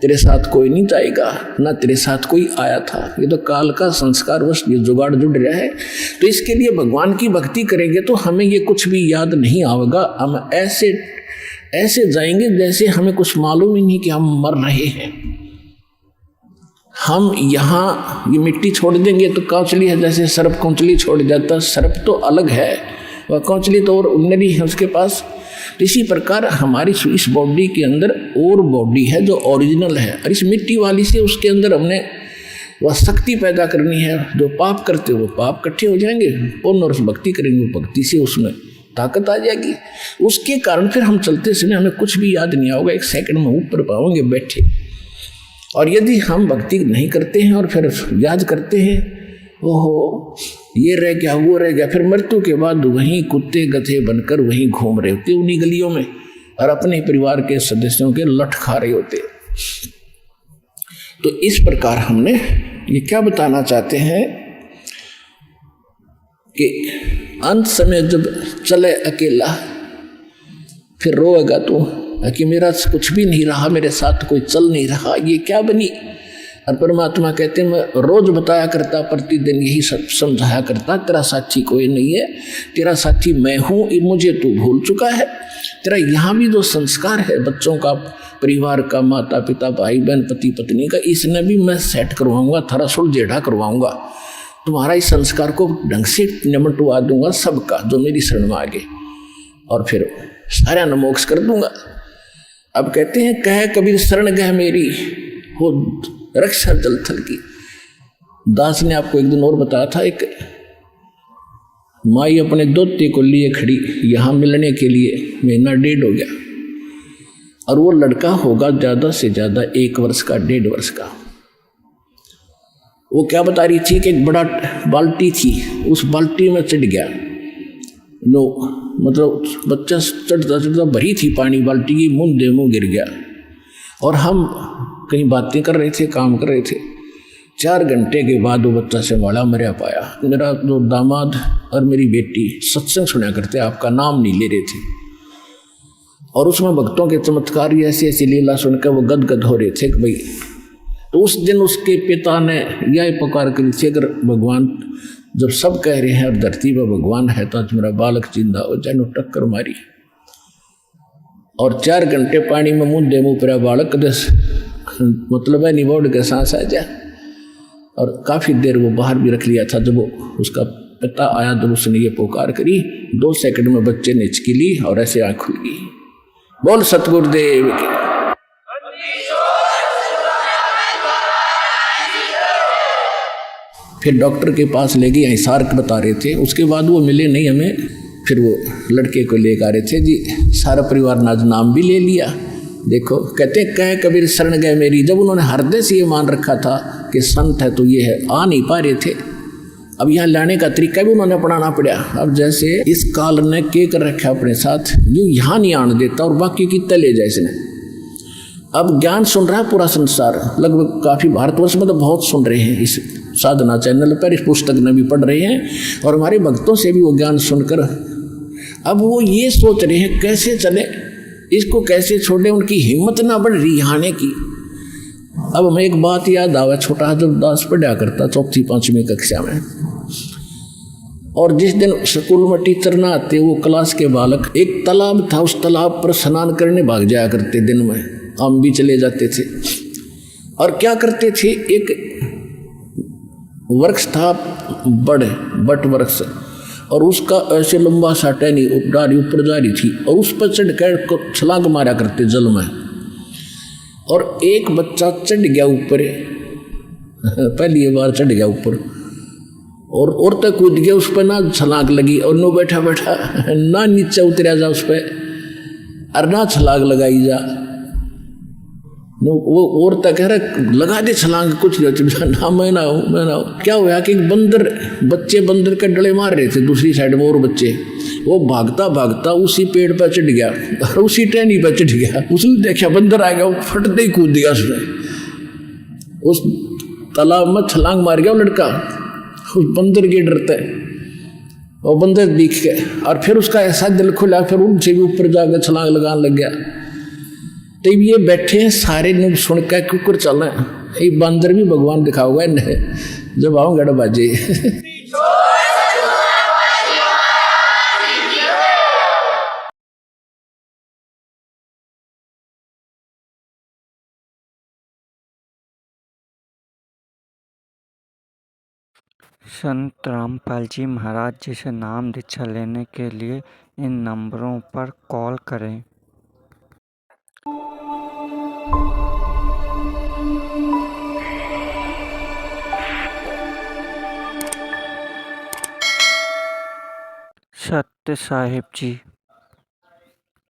तेरे साथ कोई नहीं जाएगा, ना तेरे साथ कोई आया था। ये तो काल का संस्कार वश ये जुगाड़ जुड़ रहा है। तो इसके लिए भगवान की भक्ति करेंगे तो हमें ये कुछ भी याद नहीं आएगा, हम ऐसे ऐसे जाएंगे जैसे हमें कुछ मालूम ही नहीं कि हम मर रहे हैं। हम यहाँ ये मिट्टी छोड़ देंगे तो कौचली है, जैसे सर्प कौचली छोड़ जाता, सर्प तो अलग है, वह कौचली तो और उन्नरी है उसके पास। इसी प्रकार हमारी इस बॉडी के अंदर और बॉडी है जो ओरिजिनल है, और इस मिट्टी वाली से उसके अंदर हमने वह शक्ति पैदा करनी है। जो पाप करते वो पाप इकट्ठे हो जाएंगे, पुण्य और भक्ति करेंगे वो भक्ति से उसमें ताकत आ जाएगी। उसके कारण फिर हम चलते समय हमें कुछ भी याद नहीं आओगे, 1 सेकंड में ऊपर पाओगे बैठे। और यदि हम भक्ति नहीं करते हैं और फिर याद करते हैं, ओहो ये रह गया वो रह गया, फिर मृत्यु के बाद वहीं कुत्ते गधे बनकर वहीं घूम रहे होते उन्हीं गलियों में, और अपने परिवार के सदस्यों के लठ खा रहे होते। तो इस प्रकार हमने ये क्या बताना चाहते हैं कि अंत समय जब चले अकेला फिर रोएगा तो कि मेरा कुछ भी नहीं रहा, मेरे साथ कोई चल नहीं रहा, ये क्या बनी। और परमात्मा कहते हैं मैं रोज बताया करता, प्रतिदिन यही सब समझाया करता, तेरा साथी कोई नहीं है, तेरा साथी मैं हूँ, मुझे तू भूल चुका है। तेरा यहाँ भी जो संस्कार है बच्चों का, परिवार का, माता पिता भाई बहन पति पत्नी का, इसने भी मैं सेट करवाऊंगा, थोड़ा सुलझेढ़ा करवाऊंगा, तुम्हारा इस संस्कार को ढंग से निमटवा दूंगा सबका जो मेरी शरण में आगे, और फिर सारा न मोक्ष कर दूंगा। अब कहते हैं कहे कबीर शरण गह मेरी, हो रक्षा जल थल की। दास ने आपको एक दिन और बताया था, एक माई अपने दोते को लिए खड़ी यहाँ मिलने के लिए, महीना डेढ़ हो गया, और वो लड़का होगा ज़्यादा से ज़्यादा 1 वर्ष का, 1.5 वर्ष का। वो क्या बता रही थी कि एक बड़ा बाल्टी थी, उस बाल्टी में चढ़ गया। नो मतलब बच्चा चढ़ता चढ़ता भरी थी पानी बाल्टी की, मुँह दे मुँह गिर गया। और हम कहीं बातें कर रहे थे, काम कर रहे थे। 4 घंटे के बाद वो बच्चा संभाला, मरा पाया। मेरा जो दामाद और मेरी बेटी सत्संग सुना करते, आपका नाम नहीं ले रहे थे, और उसमें भक्तों के चमत्कार ऐसी ऐसी लीला सुनकर वो गदगद हो रहे थे कि भाई। तो उस दिन उसके पिता ने यह पुकार करी थी, अगर भगवान, जब सब कह रहे हैं और धरती पर भगवान है तो आज मेरा बालक जिंदा हो जाए। टक्कर मारी और 4 घंटे पानी में मुँह दे मुँह पर बालक दस मतलब है निबोड़ के सांस आ जा। और काफ़ी देर वो बाहर भी रख लिया था। जब वो उसका पिता आया, जब उसने ये पुकार करी, 2 सेकंड में बच्चे ने हिचकी ली और ऐसे आँख खुल गई। बोल सतगुरुदेव की। फिर डॉक्टर के पास ले गए, हिसार बता रहे थे। उसके बाद वो मिले नहीं हमें। फिर वो लड़के को लेकर आ रहे थे जी, सारा परिवार ने आज नाम भी ले लिया। देखो कहते कह कबीर शरण गए मेरी। जब उन्होंने हृदय से ये मान रखा था कि संत है तो ये है, आ नहीं पा रहे थे। अब यहाँ लाने का तरीका भी उन्होंने अपनाना पड़ा। अब जैसे इस काल ने के कर रखा अपने साथ, यूँ यहाँ नहीं आने देता और बाकी कितने ले जाए इसने। अब ज्ञान सुन रहा है पूरा संसार, लगभग काफ़ी भारतवर्ष में तो बहुत सुन रहे हैं इस साधना चैनल पर, इस पुस्तक में भी पढ़ रहे हैं, और हमारे भक्तों से भी वो ज्ञान सुनकर अब वो ये सोच रहे हैं कैसे चले, इसको कैसे छोड़े। उनकी हिम्मत ना बढ़ रही आने की। अब हमें एक बात याद आवा, छोटा जब दास पढ़ा करता 4वीं 5वीं कक्षा में, और जिस दिन स्कूल में टीचर ना आते, वो क्लास के बालक, एक तालाब था, उस तालाब पर स्नान करने भाग जाया करते। दिन में हम भी चले जाते थे। और क्या करते थे, एक वृक्ष था बट वृक्ष, और उसका ऐसे लंबा सा टहनी डाली ऊपर जा रही थी, और उस पर चढ़ कर छलांग मारा करते जल में। और एक बच्चा चढ़ गया ऊपर, पहली बार चढ़ गया ऊपर, और तक कूद गया, उस पर ना छलांग लगी, और नो बैठा बैठा ना नीचे उतरा जा उस पर, और ना छलांग लगाई जा। वो और तक कह रहा लगा दे छलांग, कुछ नहीं ना, मैं ना हूँ। क्या हुआ कि बच्चे बंदर के डले मार रहे थे दूसरी साइड में, और बच्चे वो भागता भागता उसी पेड़ पर चढ़ गया और उसी टहनी पर चढ़ गया। उसने देखा बंदर आ गया, वो फटते ही कूद दिया उसने, उस तालाब में छलांग मार गया वो लड़का, उस बंदर के डरते। और बंदर दिख गया, और फिर उसका ऐसा दिल खुला, फिर उनसे भी ऊपर जाकर छलांग लगाने लग गया। तो ये बैठे हैं सारे लोग सुन कर कुकर चल रहे हैं, ये बंदर भी भगवान दिखाओगा इन्हें जब आओ गड़ बाजे। संत रामपाल जी महाराज जी से नाम दीक्षा लेने के लिए इन नंबरों पर कॉल करें। सत्य साहिब जी।